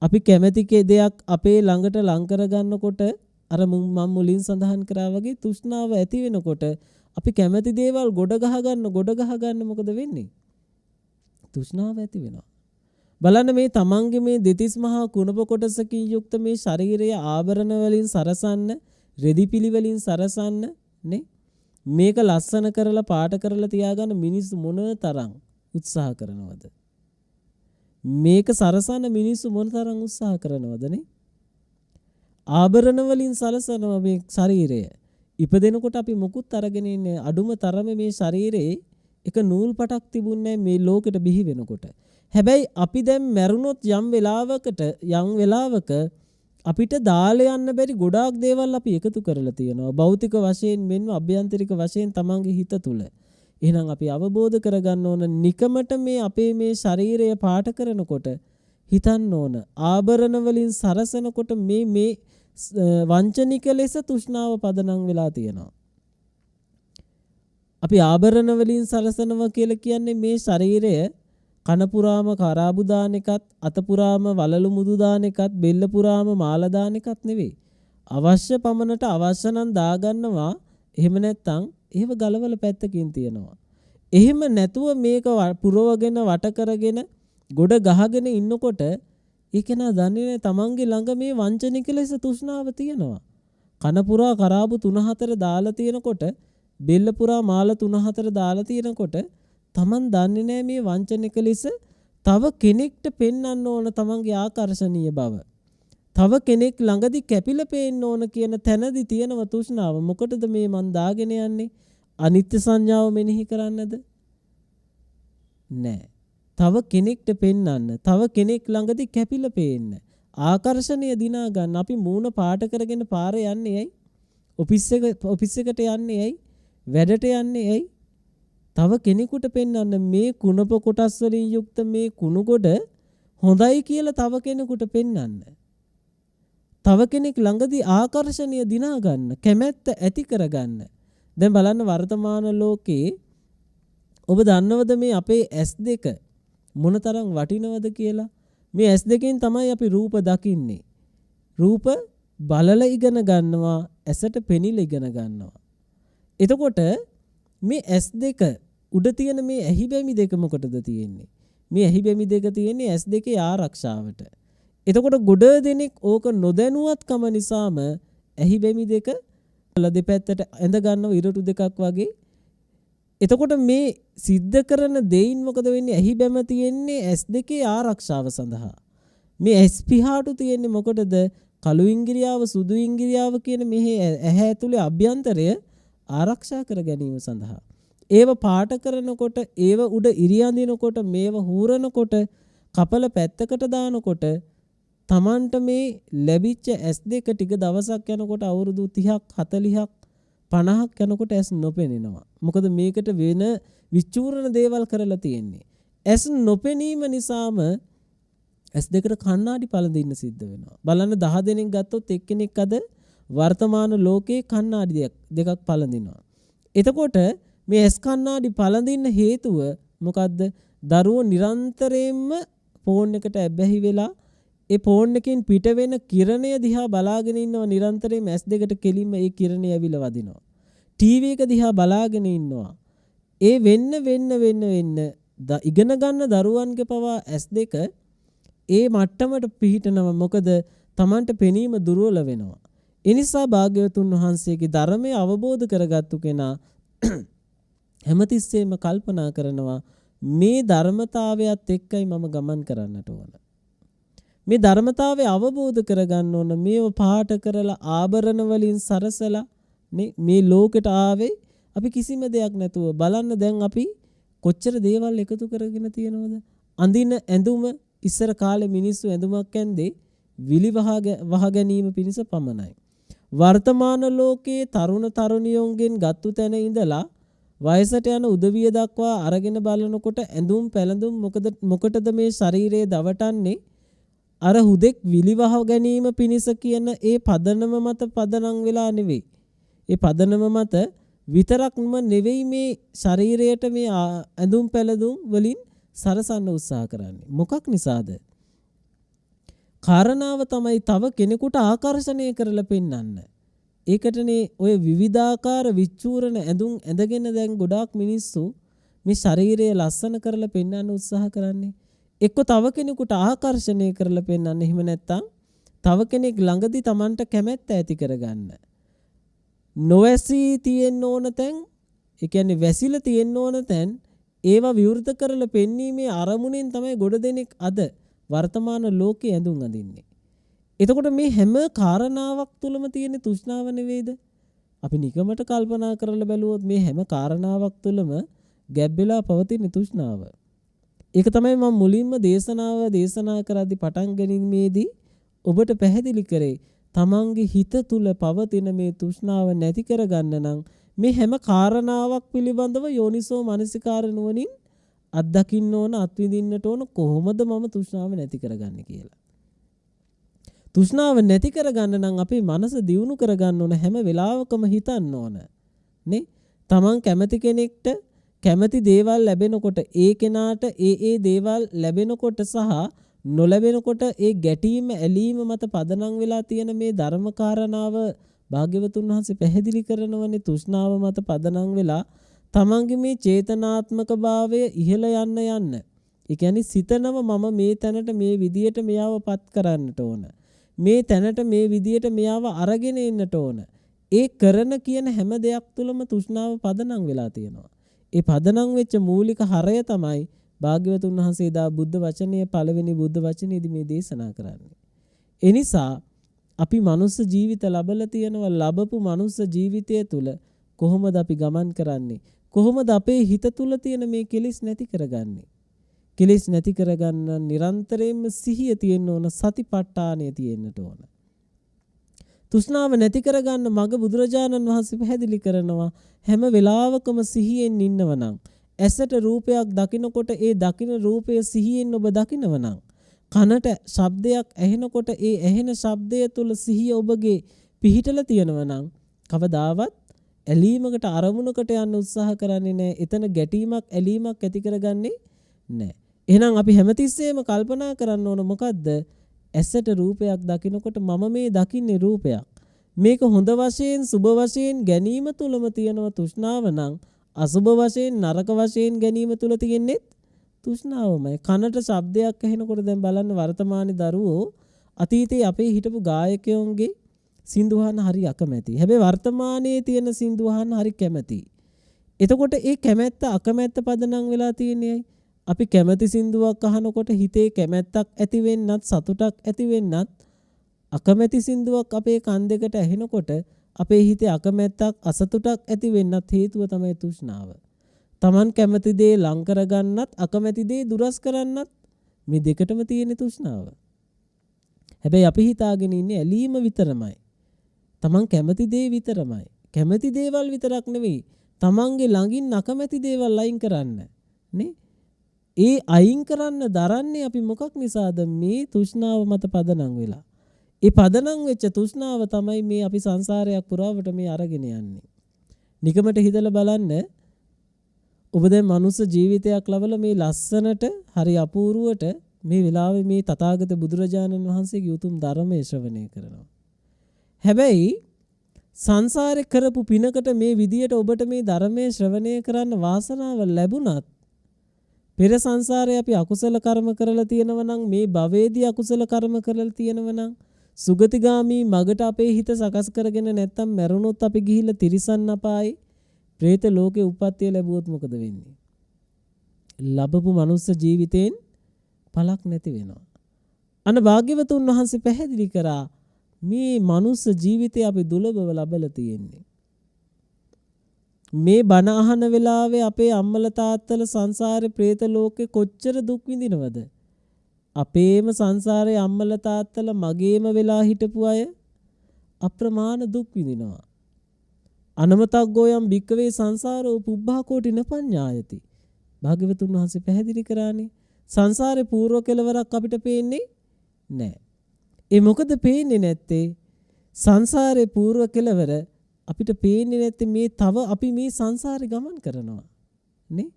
අපි කැමැති දෙයක් අපේ ළඟට ලං කරගන්නකොට අර මම මුලින් සඳහන් කරා වගේ තෘෂ්ණාව ඇති වෙනකොට අපි කැමැති දේවල් ගොඩ ගහගන්න මොකද වෙන්නේ? තෘෂ්ණාව ඇති වෙනවා. බලන්න මේ තමන්ගේ මේ දෙතිස් මහා කුණප කොටසකින් යුක්ත මේ ශරීරය ආභරණ වලින් සරසන්න, රෙදිපිලි වලින් සරසන්න නේ. මේක ලස්සන කරලා පාට කරලා තියාගන්න මිනිස්සු මොන තරම් උත්සාහ කරනවද? මේක සරසන්න මිනිස්සු මොන තරම් උත්සාහ කරනවද නේ? ආභරණ වලින් සලසනවා මේ ශරීරය. ඉපදෙනකොට අපි මුකුත් අරගෙන ඉන්නේ අඩුම තරමේ මේ ශරීරේ එක නූල් පටක් තිබුණේ මේ ලෝකෙට බිහි වෙනකොට. හැබැයි අපි දැන් මැරුණොත් යම් වෙලාවක අපිට දාලා යන්න බැරි ගොඩාක් දේවල් අපි එකතු කරලා තියෙනවා. භෞතික වශයෙන් මෙන්ම අභ්‍යන්තරික වශයෙන් තමන්ගේ හිත තුළ. එහෙනම් අපි අවබෝධ කරගන්න ඕන නිකමට මේ අපේ මේ ශරීරය පාට කරනකොට හිතන්න ඕන ආභරණ වලින් සරසනකොට මේ වංචනික ලෙස තෘෂ්ණාව පදනම් වෙලා තියෙනවා. අපි ආභරණ වලින් සරසනවා කියලා කියන්නේ මේ ශරීරය කන පුරාම කරාබු දාන එකත්, අත පුරාම වලලු මුදු දාන එකත්, බෙල්ල පුරාම මාල දාන එකත් නෙවෙයි. අවශ්‍ය පමණට අවශ්‍ය නම් දාගන්නවා. එහෙම නැත්නම් ඒව ගලවල පැත්තකින් තියනවා. එහෙම නැතුව මේක පුරවගෙන වට කරගෙන ගොඩ ගහගෙන ඉන්නකොට ඒක නා දන්නේ නැහැ තමන්ගේ ළඟ මේ වංචනික ලෙස තෘෂ්ණාව තියෙනවා. කන පුරා කරාබු 3-4 දාලා තියෙනකොට, බෙල්ල පුරා මාල 3-4 දාලා තියෙනකොට තමන් දන්නේ නැහැ මේ වංචනික ලෙස තව කෙනෙක්ට පෙන්වන්න ඕන තමන්ගේ ආකර්ෂණීය බව. තව කෙනෙක් ළඟදී කැපිලා පේන්න ඕන කියන තැනදී තියෙනව තෘෂ්ණාව. මොකටද මේ මන් දාගෙන යන්නේ? අනිත්‍ය සංඥාව මෙනෙහි කරන්නද? නෑ. තව කෙනෙක්ට පෙන්වන්න, තව කෙනෙක් ළඟදී කැපිලා පේන්න. ආකර්ෂණීය දිනා ගන්න අපි මූණ පාට කරගෙන පාරේ යන්නේ ඇයි? ඔෆිස් එකට යන්නේ ඇයි? වැඩට යන්නේ ඇයි? තව කෙනෙකුට පෙන්වන්න මේ කුණප කොටස් වලින් යුක්ත මේ කුණු ගොඩ හොඳයි කියලා තව කෙනෙකුට පෙන්වන්න. තව කෙනෙක් ළඟදී ආකර්ෂණීය දිනා ගන්න, කැමැත්ත ඇති කරගන්න. දැන් බලන්න වර්තමාන ලෝකේ ඔබ දන්නවද මේ අපේ S2 මොනතරම් වටිනවද කියලා? මේ S2කින් තමයි අපි රූප දකින්නේ. රූප බලල ඉගෙන ගන්නවා, ඇසට පෙනිලා ඉගෙන ගන්නවා. එතකොට මේ S2 උඩ තියෙන මේ ඇහි බැමි දෙක මොකටද තියෙන්නේ? මේ ඇහි බැමි දෙක තියෙන්නේ S2 ආරක්ෂාවට. එතකොට ගොඩ දෙනෙක් ඕක නොදැනුවත්කම නිසාම ඇහි බැමි දෙක දෙපැත්තට ඇඳ ගන්නව ඉරටු දෙකක් වගේ. එතකොට මේ සිද්ධ කරන දෙයින් මොකද වෙන්නේ? ඇහි බැම තියෙන්නේ S2 ආරක්ෂාව සඳහා. මේ S පිහාටු තියෙන්නේ මොකටද? කළු ඉංගිරියාව, සුදු ඉංගිරියාව කියන මේ ඇහැ ඇතුලේ අභ්‍යන්තරය ආරක්ෂා කර ගැනීම සඳහා. ඒව පාට කරනකොට, ඒව උඩ ඉරියඳිනකොට, මේව හූරනකොට, කපල පැත්තකට දානකොට තමන්ට මේ ලැබිච්ච S2 ටික දවසක් යනකොට අවුරුදු 30ක් 40ක් 50ක් යනකොට S නොපෙනෙනවා. මොකද මේකට වෙන විචූරණ දේවල් කරලා තියෙන්නේ. S නොපෙනීම නිසාම S2කට කණ්ණාඩි පළඳින්න සිද්ධ වෙනවා. බලන්න 10 දෙනෙක් ගත්තොත් එක්කෙනෙක් අද වර්තමාන ලෝකේ කණ්ණාඩි දෙකක් පළඳිනවා. එතකොට මේ S කණ්ණාඩි පළඳින්න හේතුව මොකද්ද? දරුවෝ නිරන්තරයෙන්ම ෆෝන් එකට ඇබ්බැහි වෙලා ඒ ෆෝන් එකෙන් පිට වෙන කිරණය දිහා බලාගෙන ඉන්නවා. නිරන්තරයෙන්ම S2කට කෙලින්ම ඒ කිරණය ඇවිල්ලා වදිනවා. ටීවී එක දිහා බලාගෙන ඉන්නවා. ඒ වෙන්න ඉගෙන ගන්න දරුවන්ගේ පවා S2 ඒ මට්ටමට පිහිටනවා. මොකද Tamanට පෙනීම දුර්වල වෙනවා. ඒ නිසා භාග්‍යවතුන් වහන්සේගේ ධර්මය අවබෝධ කරගත්තු කෙනා හැමතිස්සෙම කල්පනා කරනවා මේ ධර්මතාවයත් එක්කයි මම ගමන් කරන්නට ඕන. මේ ධර්මතාවය අවබෝධ කරගන්න ඕන. මේව පාට කරලා ආභරණ වලින් සරසලා මේ ලෝකෙට ආවේ අපි කිසිම දෙයක් නැතුව. බලන්න දැන් අපි කොච්චර දේවල් එකතු කරගෙන තියෙනවද? අඳින ඇඳුම ඉස්සර කාලේ මිනිස්සු ඇඳුමක් ඇඳේ විලි වහ ගැනීම පිණිස පමණයි. වර්තමාන ලෝකයේ තරුණ තරුණියෝන්ගෙන් ගත්තු තැන ඉඳලා වයසට යන උදවිය දක්වා අරගෙන බලනකොට ඇඳුම් පැළඳුම් මොකටද මේ ශරීරයේ දවටන්නේ? අර හුදෙක් විලිවහ ගැනීම පිණිස කියන ඒ පදනම මත පදනම් වෙලා නෙවෙයි. ඒ පදනම මත විතරක්ම නෙවෙයි මේ ශරීරයට මේ ඇඳුම් පැළඳුම් වලින් සරසන්න උත්සාහ කරන්නේ. මොකක් නිසාද? කාරණාව තමයි තව කෙනෙකුට ආකර්ෂණය කරලා පෙන්වන්න. ඒකටනේ ඔය විවිධාකාර විචූරණ ඇඳුම් ඇඳගෙන දැන් ගොඩාක් මිනිස්සු මේ ශරීරය ලස්සන කරලා පෙන්වන්න උත්සාහ කරන්නේ. එක්ක තව කෙනෙකුට ආකර්ෂණය කරලා පෙන්වන්න. එහෙම නැත්නම් තව කෙනෙක් ළඟදී Tamanට කැමැත්ත ඇති කරගන්න. නොවැසී තියෙන්න ඕන තැන්, ඒ කියන්නේ වැසිලා තියෙන්න ඕන තැන් ඒවා විවෘත කරලා පෙන්වීමේ අරමුණෙන් තමයි ගොඩ දෙනෙක් අද වර්තමාන ලෝකයේ ඇඳුම් අඳින්නේ. එතකොට මේ හැම කාරණාවක් තුළම තියෙන තෘෂ්ණාව නෙවෙයිද? අපි නිකමට කල්පනා කරලා බැලුවොත් මේ හැම කාරණාවක් තුළම ගැබ් වෙලා පවතින තෘෂ්ණාව. ඒක තමයි මම මුලින්ම දේශනා කරද්දී පටන් ගැනීමේදී ඔබට පැහැදිලි කරේ. තමන්ගේ හිත තුල පවතින මේ තෘෂ්ණාව නැති කරගන්න නම් මේ හැම කාරණාවක් පිළිබඳව යෝනිසෝ මනසිකාර නුවණින් අත්දකින්න ඕන, අත්විඳින්නට ඕන කොහොමද මම තෘෂ්ණාව නැති කරගන්නේ කියලා. තෘෂ්ණාව නැති කරගන්න නම් අපේ මනස දියුණු කරගන්න ඕන, හැම වෙලාවකම හිතන්න ඕන. නේ? තමන් කැමති කෙනෙක්ට කැමති දේවල් ලැබෙනකොට ඒ කෙනාට ඒ දේවල් ලැබෙනකොට සහ නොලැබෙනකොට ඒ ගැටීම ඇලීම මත පදනම් වෙලා තියෙන මේ ධර්ම කාරණාව භාග්‍යවතුන් වහන්සේ පැහැදිලි කරනවනේ. තෘෂ්ණාව මත පදනම් වෙලා තමන්ගේ මේ චේතනාත්මක භාවය ඉහළ යන්න. ඒ කියන්නේ සිතනව මම මේ තැනට මේ විදියට මෙයාව පත් කරන්නට ඕන. මේ තැනට මේ විදියට මෙයාව අරගෙන එන්නට ඕන. ඒ කරන කියන හැම දෙයක් තුළම තෘෂ්ණාව පදනම් වෙලා තියෙනවා. ඒ පදනම් වෙච්ච මූලික හරය තමයි භාග්‍යවතුන් වහන්සේ දා බුද්ධ වචනයේ පළවෙනි බුද්ධ වචනේදී මේ දේශනා කරන්නේ. ඒ නිසා අපි මනුස්ස ජීවිත ලැබලා තියෙනවා. ලැබපු මනුස්ස ජීවිතය තුළ කොහොමද අපි ගමන් කරන්නේ? කොහොමද අපේ හිත තුළ තියෙන මේ කෙලෙස් නැති කරගන්නේ? කෙලෙස් නැති කරගන්න නිරන්තරයෙන්ම සිහිය තියෙන්න ඕන, සතිපට්ඨානය තියෙන්නට ඕන. තෘෂ්ණාව නැති කරගන්න මග බුදුරජාණන් වහන්සේ පැහැදිලි කරනවා. හැම වෙලාවකම සිහියෙන් ඉන්නවනම්, ඇසට රූපයක් දකිනකොට ඒ දකින රූපය සිහියෙන් ඔබ දකිනවනම්, කනට ශබ්දයක් ඇහෙනකොට ඒ ඇහෙන ශබ්දය තුළ සිහිය ඔබගේ පිහිටලා තියෙනවනම් කවදාවත් ඇලීමකට අරමුණකට යන්න උත්සාහ කරන්නේ නැහැ. එතන ගැටීමක් ඇලීමක් ඇති කරගන්නේ නැහැ. එහෙනම් අපි හැමතිස්සෙම කල්පනා කරන්න ඕන මොකද්ද? ඇසට රූපයක් දකිනකොට මම මේ දකින්නේ රූපයක්. මේක හොඳ වශයෙන් සුබ වශයෙන් ගැනීම තුලම තියෙනවා තෘෂ්ණාව නම්, අසුබ වශයෙන් නරක වශයෙන් ගැනීම තුල තියෙන්නේ තෘෂ්ණාවමයි. කනට ශබ්දයක් ඇහෙනකොට දැන් බලන්න වර්තමානයේ දරුවෝ අතීතයේ අපේ හිටපු ගායකයන්ගේ සින්දුහන් හරි අකමැති. හැබැයි වර්තමානයේ තියෙන සින්දුහන් හරි කැමැති. එතකොට ඒ කැමැත්ත අකමැත්ත පදනම් වෙලා තියෙන්නේ. අපි කැමැති සින්දුවක් අහනකොට හිතේ කැමැත්තක් ඇති වෙන්නත් සතුටක් ඇති වෙන්නත්, අකමැති සින්දුවක් අපේ කන් දෙකට ඇහෙනකොට අපේ හිතේ අකමැත්තක් අසතුටක් ඇති වෙන්නත් හේතුව තමයි තෘෂ්ණාව. Taman කැමති දේ ලං කරගන්නත් අකමැති දේ දුරස් කරන්නත් මේ දෙකටම තියෙන තෘෂ්ණාව. හැබැයි අපි හිතාගෙන ඉන්නේ ඇලීම විතරමයි. Taman කැමති දේ විතරමයි. කැමති දේවල් විතරක් නෙවෙයි, Tamanගේ ළඟින් අකමැති දේවල් අයින් කරන්න. නේ? ඒ අයින් කරන්න දරන්නේ අපි මොකක් නිසාද? මේ තෘෂ්ණාව මත පදනම් වෙලා. ඒ පදනම් වෙච්ච තෘෂ්ණාව තමයි මේ අපි සංසාරයක් පුරාවට මේ අරගෙන යන්නේ. නිකමට හිතලා බලන්න, ඔබ දැන් මනුස්ස ජීවිතයක් ලබලා මේ ලස්සනට හරි අපූර්වට මේ වෙලාවේ මේ තථාගත බුදුරජාණන් වහන්සේගේ උතුම් ධර්මයේ ශ්‍රවණය කරනවා. හැබැයි සංසාරේ කරපු පිනකට මේ විදියට ඔබට මේ ධර්මයේ ශ්‍රවණය කරන්න වාසනාව ලැබුණත්, පෙර සංසාරේ අපි අකුසල කර්ම කරලා තියෙනවා නම්, මේ භවයේදී අකුසල කර්ම කරලා තියෙනවා නම්, සුගතිගාමි මගට අපේ හිත සකස් කරගෙන නැත්තම් මැරුණොත් අපි ගිහිල්ලා තිරිසන් අපායේ പ്രേත ලෝකේ උප්පත්තිය ලැබුවොත් මොකද වෙන්නේ? ලැබපු මනුස්ස ජීවිතේන් පළක් නැති වෙනවා. අන්න භාග්‍යවතුන් වහන්සේ පැහැදිලි කරා මේ මනුස්ස ජීවිතය අපි දුලබව ලබලා තියෙන්නේ. මේ බණ අහන වෙලාවේ අපේ අම්මලා තාත්තලා සංසාරේ പ്രേත ලෝකේ කොච්චර දුක් විඳිනවද? අපේම සංසාරේ අම්මලා තාත්තලා මගේම වෙලා හිටපු අය අප්‍රමාණ දුක් විඳිනවා. අනමතග්ගෝයම් භික්කවේ සංසාරෝ පුබ්බා කෝටි නපඤ්ඤායති. භාග්‍යවතුන් වහන්සේ පැහැදිලි කරානේ සංසාරේ පූර්ව කෙලවරක් අපිට පේන්නේ නෑ. ඒ මොකද පේන්නේ නැත්තේ? සංසාරේ పూర్ව කෙලවර අපිට පේන්නේ නැත්තේ මේ තව අපි මේ සංසාරේ ගමන් කරනවා. නේ?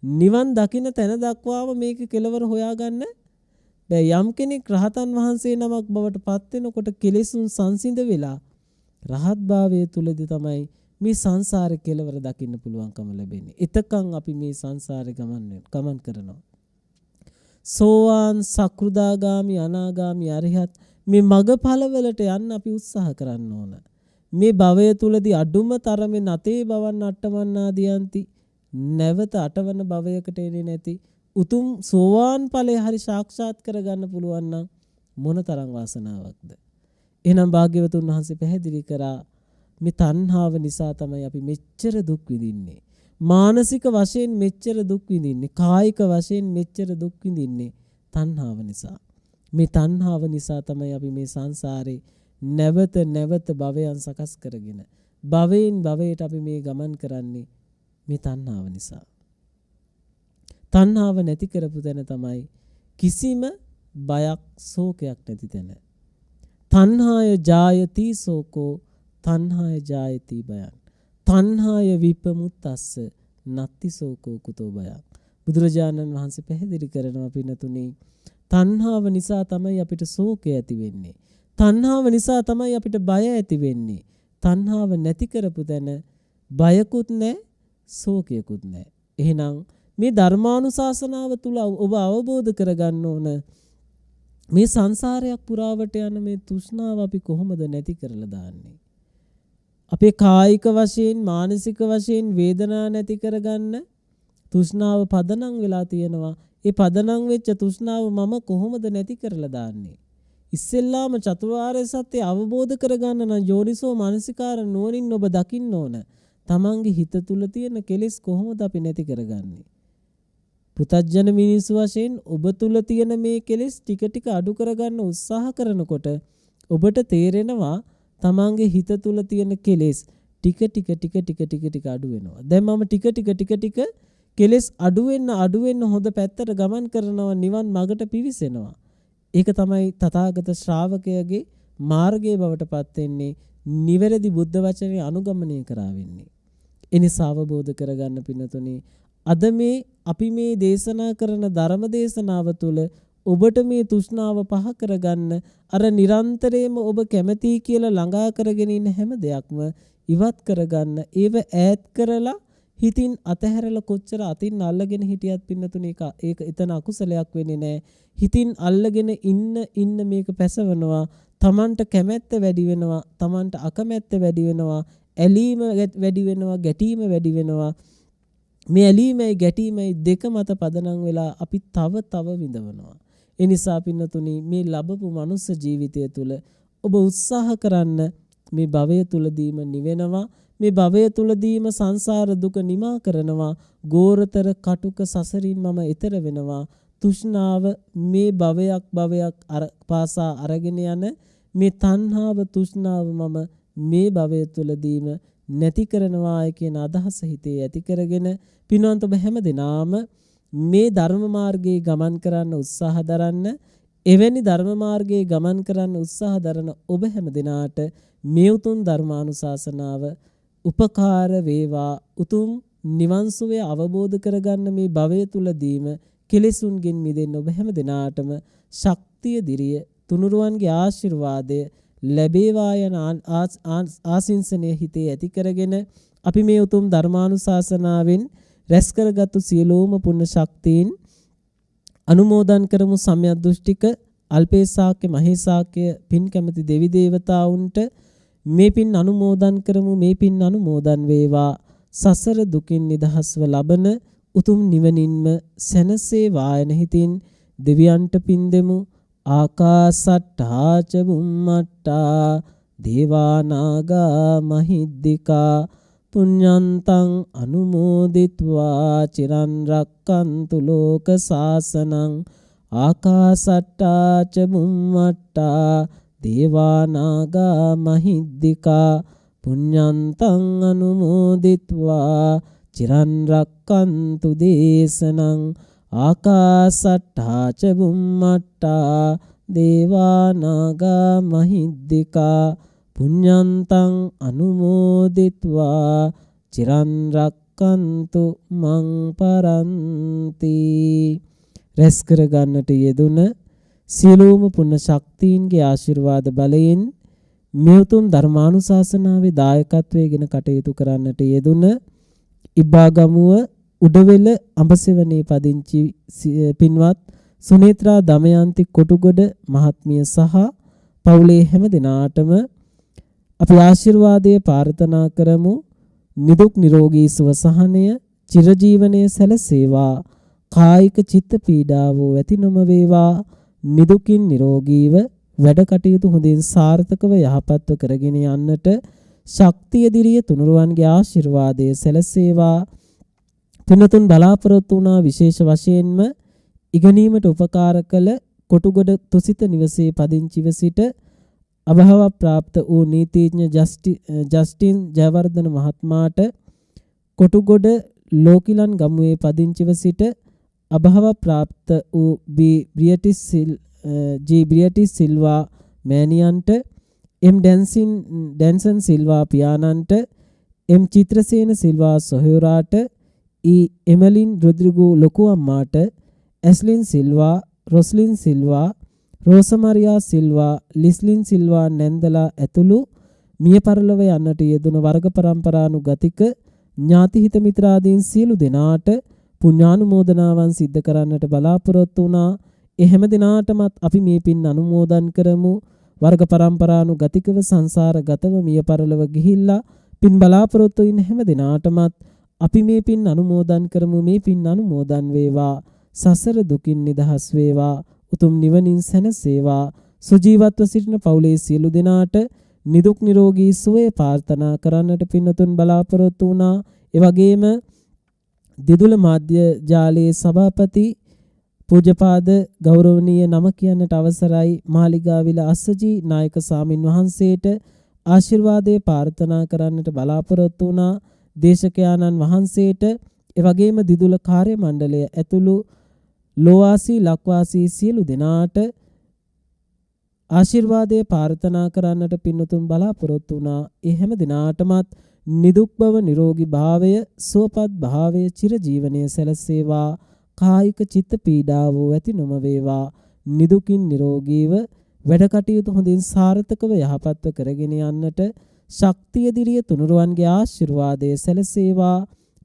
නිවන් දකින්න තැන දක්වාම මේක කෙලවර හොයාගන්න බෑ. යම් කෙනෙක් රහතන් වහන්සේ නමක් බවට පත් වෙනකොට කෙලෙසුන් සංසිඳ වෙලා රහත් භාවයේ තුලදී තමයි මේ සංසාරේ කෙලවර දකින්න පුළුවන්කම ලැබෙන්නේ. එතකන් අපි මේ සංසාරේ ගමන් කරනවා. සෝවාන් සකෘදාගාමි අනාගාමි අරිහත් මේ මගඵලවලට යන්න අපි උත්සාහ කරන්න ඕන. මේ භවය තුලදී අඩුම තරමේ නතේ බවන් අට්ටමන්නාදියන්ති නැවත අටවන භවයකට එන්නේ නැති උතුම් සෝවාන් ඵලය හරි සාක්ෂාත් කරගන්න පුළුවන් නම් මොනතරම් වාසනාවක්ද. එහෙනම් භාග්‍යවතුන් වහන්සේ පැහැදිලි කරා මේ තණ්හාව නිසා තමයි අපි මෙච්චර දුක් විඳින්නේ. මානසික වශයෙන් මෙච්චර දුක් විඳින්නේ. කායික වශයෙන් මෙච්චර දුක් විඳින්නේ තණ්හාව නිසා. මේ තණ්හාව නිසා තමයි අපි මේ සංසාරේ නැවත නැවත භවයන් සකස් කරගෙන භවයෙන් භවයට අපි මේ ගමන් කරන්නේ මේ තණ්හාව නිසා. තණ්හාව නැති කරපු තැන තමයි කිසිම බයක් ශෝකයක් නැති තැන. තණ්හාය ජායති සෝකෝ තණ්හාය ජායති බයං. තණ්හාය විපමුත්තස්ස නත්ති සෝකෝ කුතෝ බයං. බුදුරජාණන් වහන්සේ පැහැදිලි කරනවා පින්නතුනේ තණ්හාව නිසා තමයි අපිට ශෝකය ඇති වෙන්නේ. තණ්හාව නිසා තමයි අපිට බය ඇති වෙන්නේ. තණ්හාව නැති කරපු තැන බයකුත් නැහැ ශෝකයකුත් නැහැ. එහෙනම් මේ ධර්මානුශාසනාව තුල ඔබ අවබෝධ කරගන්න ඕන මේ සංසාරයක් පුරාවට යන මේ තෘෂ්ණාව අපි කොහොමද නැති කරලා දාන්නේ? අපේ කායික වශයෙන් මානසික වශයෙන් වේදනා නැති කරගන්න තෘෂ්ණාව පදනම් වෙලා තියෙනවා. ඒ පදනම් වෙච්ච තෘෂ්ණාව මම කොහොමද නැති කරලා දාන්නේ? ඉස්සෙල්ලාම චතුරාර්ය සත්‍ය අවබෝධ කරගන්න නම් යෝනිසෝ මානසිකාර නුවණින් ඔබ දකින්න ඕන. තමන්ගේ හිත තුල තියෙන කෙලෙස් කොහොමද අපි නැති කරගන්නේ? පෘථග්ජන මිනිස්සු වශයෙන් ඔබ තුල තියෙන මේ කෙලෙස් ටික ටික අඩු කරගන්න උත්සාහ කරනකොට ඔබට තේරෙනවා තමන්ගේ හිත තුල තියෙන කෙලෙස් ටික ටික අඩු වෙනවා. දැන් මම ටික කෙලෙස් අඩු වෙන්න හොඳ පැත්තට ගමන් කරනවා, නිවන් මඟට පිවිසෙනවා. ඒක තමයි තථාගත ශ්‍රාවකයාගේ මාර්ගයේ බවට පත් වෙන්නේ, නිවැරදි බුද්ධ වචනේ අනුගමනය කරා වෙන්නේ. එනිසා අවබෝධ කරගන්න පින්නතුනේ අද මේ අපි මේ දේශනා කරන ධර්ම දේශනාව තුළ ඔබට මේ තෘෂ්ණාව පහ කරගන්න අර නිරන්තරයෙන්ම ඔබ කැමති කියලා ළඟා කරගෙන ඉන්න හැම දෙයක්ම ඉවත් කරගන්න, ඒව ඈත් කරලා හිතින් අතහැරලා කොච්චර අතින් අල්ලගෙන හිටියත් පින්නතුනේ ඒක එතන අකුසලයක් වෙන්නේ නැහැ. හිතින් අල්ලගෙන ඉන්න මේක පැසවනවා. Tamanට කැමැත්ත වැඩි වෙනවා, Tamanට අකමැත්ත වැඩි වෙනවා, ඇලීම වැඩි වෙනවා, ගැටීම වැඩි වෙනවා. මේ ඇලීමයි ගැටීමයි දෙක මත පදනම් වෙලා අපි තව විඳවනවා. ඒ නිසා පින්නතුනි මේ ලැබපු මනුස්ස ජීවිතය තුළ ඔබ උත්සාහ කරන්න මේ භවය තුලදීම නිවෙනවා. මේ භවය තුලදීම සංසාර දුක නිමා කරනවා. ගෝරතර කටුක සසරින් මම එතර වෙනවා. තෘෂ්ණාව මේ භවයක් පාසා අරගෙන යන මේ තණ්හාව තෘෂ්ණාව මම මේ භවය තුලදීම නැති කරනවා කියන අදහස හිතේ ඇති කරගෙන පින්වන්ත ඔබ හැම දිනාම මේ ධර්ම මාර්ගයේ ගමන් කරන්න උත්සාහ දරන්න. එවැනි ධර්ම මාර්ගයේ ගමන් කරන්න උත්සාහ දරන ඔබ හැම දිනාට මේ උතුම් ධර්මානුශාසනාව උපකාර වේවා. උතුම් නිවන් සුවය අවබෝධ කරගන්න මේ භවය තුලදීම කෙලෙසුන්ගෙන් මිදෙන්න ඔබ හැම දිනාටම ශක්තිය දිරිය තුනුරුවන්ගේ ආශිර්වාදය ලැබේවා යන ආසින්සනය හිතේ ඇති කරගෙන අපි මේ උතුම් ධර්මානුශාසනාවෙන් රැස් කරගත්තු සියලුම පුණ්‍ය ශක්තියින් අනුමෝදන් කරමු. සම්‍යක් දෘෂ්ටික අල්පේසාක්‍ය මහේසාක්‍ය පින් කැමති දෙවි දේවතාවුන්ට මේ පින් අනුමෝදන් කරමු. මේ පින් අනුමෝදන් වේවා. සසර දුකින් නිදහස්ව ලබන උතුම් නිවනින්ම සැනසේවා යන හිතින් දෙවියන්ට පින් දෙමු. ආකාසට්ටා ච බුම්මට්ටා දේවා නාග මහිද්దికා පුඤ්ඤන්තං අනුමෝදිත්වා චිරන් රක්칸තු ලෝක සාසනං. ආකාසට්ටා ච බුම්මට්ටා දේවා නාග මහිද්దికා පුඤ්ඤන්තං අනුමෝදිත්වා චිරන් රක්칸තු දේශනං. ආකාසට්ටා ච බුම්මට්ටා දේවානාගා මහිද්దికා පුඤ්ඤන්තං අනුමෝදිත්වා චිරන් රක්칸තු මං පරන්ති. රැස් කර ගන්නට යෙදුන සියලුම පුණ්‍ය ශක්තියින්ගේ ආශිර්වාද බලයෙන් මේ උතුම් ධර්මානුශාසනාවේ දායකත්වයෙන් කටයුතු කරන්නට යෙදුන ඉබ්බාගමුව උඩවෙල අඹසෙවණේ පදිංචි පින්වත් සුනේත්‍රා දමයන්ති කොටුගොඩ මහත්මිය සහ පවුලේ හැම දෙනාටම අපි ආශිර්වාදයේ ප්‍රාර්ථනා කරමු. නිදුක් නිරෝගී සුව සහනය චිරජීවනයේ සැලසේවා. කායික චිත්ත පීඩාව ඇති නොම වේවා. නිදුකින් නිරෝගීව වැඩ කටයුතු හොඳින් සාර්ථකව යහපත්ව කරගෙන යන්නට ශක්තිය දිරිය තුනුරුවන්ගේ ආශිර්වාදයේ සැලසේවා. පින්තුන් බලාපොරොත්තු වුණා විශේෂ වශයෙන්ම ඉගෙනීමට උපකාර කළ කොටුගොඩ තුසිත නිවසේ පදිංචිව සිට අභාව ප්‍රාප්ත වූ නීතිඥ ජස්ටින් ජයවර්ධන මහත්මයාට කොටුගොඩ ලෝකිලන් ගමුවේ පදිංචිව සිට අභාව ප්‍රාප්ත වූ බ්‍රියටිස් සිල්වා මෑණියන්ට එම් ඩැන්සන් සිල්වා පියාණන්ට එම් චිත්‍රසේන සිල්වා සොහොයුරාට එමලින් රොද්රිගෝ ලොකු අම්මාට ඇස්ලින් සිල්වා රොස්ලින් සිල්වා රෝසමරියා සිල්වා ලිස්ලින් සිල්වා නැන්දලා ඇතුළු මිය පරලොව යන්නට යෙදුණු වර්ග પરම්පරානුගතික ඥාති හිත මිත්‍රාදීන් සියලු දෙනාට පුණ්‍යානුමෝදනාවන් සිද්ධ කරන්නට බලාපොරොත්තු වුණා. ඒ හැම දිනාටමත් අපි මේ පින් අනුමෝදන් කරමු. වර්ග પરම්පරානුගතිකව සංසාරගතව මිය පරලොව ගිහිල්ලා පින් බලාපොරොත්තු ඉන්න හැම දිනාටමත් අපි මේ පින් අනුමෝදන් කරමු. මේ පින් අනුමෝදන් වේවා. සසර දුකින් නිදහස් වේවා. උතුම් නිවනින් සැනසේවා. සුජීවත්ව සිටින පවුලේ සියලු දෙනාට නිදුක් නිරෝගී සුවය ප්‍රාර්ථනා කරන්නට පින්තුන් බලාපොරොත්තු වුණා. ඒ වගේම දිදුල මාධ්‍ය ජාලයේ සභාපති පූජ්‍යපාද ගෞරවනීය නම කියන්නට අවසරයි මාලිගාවිල අස්සජී නායක ස්වාමින් වහන්සේට ආශිර්වාදයේ ප්‍රාර්ථනා කරන්නට බලාපොරොත්තු වුණා. දේශකයාණන් වහන්සේට ඒ වගේම දිදුල කාර්ය මණ්ඩලය ඇතුළු ලෝවාසී ලක්වාසී සියලු දෙනාට ආශිර්වාදයේ ප්‍රාර්ථනා කරන්නට පින්තුන් බලාපොරොත්තු වුණා. ඒ හැම දිනාටමත් නිදුක් බව නිරෝගී භාවය සුවපත් භාවය චිරජීවනයේ සැලසේවා. කායික චිත්ත පීඩාව ඇති නොම වේවා. නිදුකින් නිරෝගීව වැඩ කටයුතු හොඳින් සාර්ථකව යහපත්ව කරගෙන යන්නට ශක්තිය දිරිය තුනුරුවන්ගේ ආශිර්වාදයේ සැලසේවා.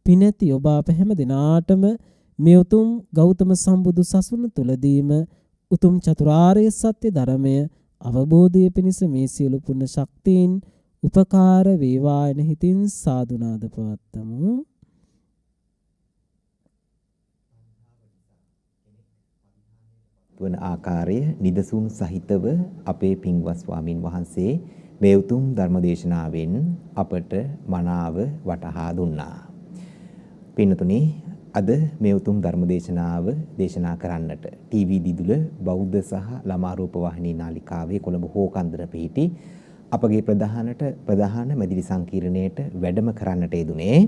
පිනැති ඔබ අප හැම දිනාටම මේ උතුම් ගෞතම සම්බුදු සසුන තුලදීම උතුම් චතුරාර්ය සත්‍ය ධර්මය අවබෝධය පිණිස මේ සියලු පුණ්‍ය ශක්තියින් උපකාර වේවා යන හිතින් සාදුනාද පවත්තමු. වන ආකාරය නිදසුන් සහිතව අපේ පින්වත් ස්වාමින් වහන්සේ මේ උතුම් ධර්මදේශනාවෙන් අපට මනාව වටහා දුන්නා. පින්තුනි, අද මේ උතුම් ධර්මදේශනාව දේශනා කරන්නට ටීවී දිදුල බෞද්ධ සහ ළමා රූප වාහිනී නාලිකාවේ කොළඹ හෝකන්දර පිහිටි අපගේ ප්‍රධාන මැදිරි සංකීර්ණයට වැඩම කරන්නට යෙදුනේ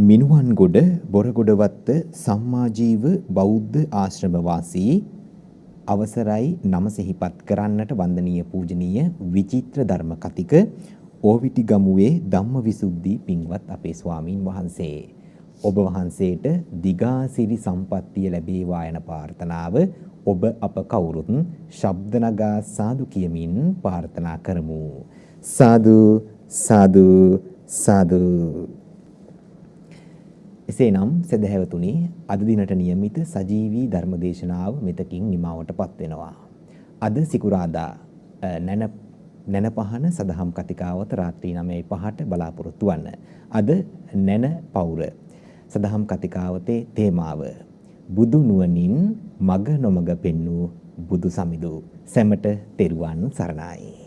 මිනුවන්ගොඩ බොරගොඩවත්ත සම්මාජීව බෞද්ධ ආශ්‍රම වාසී අවසරයි නම සිහිපත් කරන්නට වන්දනීය පූජනීය විචිත්‍ර ධර්ම කතික ඕවිටිගමුවේ ධම්මවිසුද්ධි පින්වත් අපේ ස්වාමින් වහන්සේ. ඔබ වහන්සේට දිගාසිරි සම්පත්තිය ලැබේවා යන ප්‍රාර්ථනාව ඔබ අප කවුරුත් ශබ්ද නගා සාදු කියමින් ප්‍රාර්ථනා කරමු. සාදු සාදු සාදු. එසේනම් සදහැවතුනි, අද දිනට නියමිත සජීවී ධර්මදේශනාව මෙතකින් නිමාවටපත් වෙනවා. අද සිකුරාදා නැන පහන සදහම් කතිකාවත රාත්‍රී 9:05ට බලාපොරොත්තු වන්න. අද නැන පෞර සදහම් කතිකාවතේ තේමාව බුදු නුවණින් මග නොමග පෙන්වූ බුදු සමිඳු. සැමට තෙරුවන් සරණයි.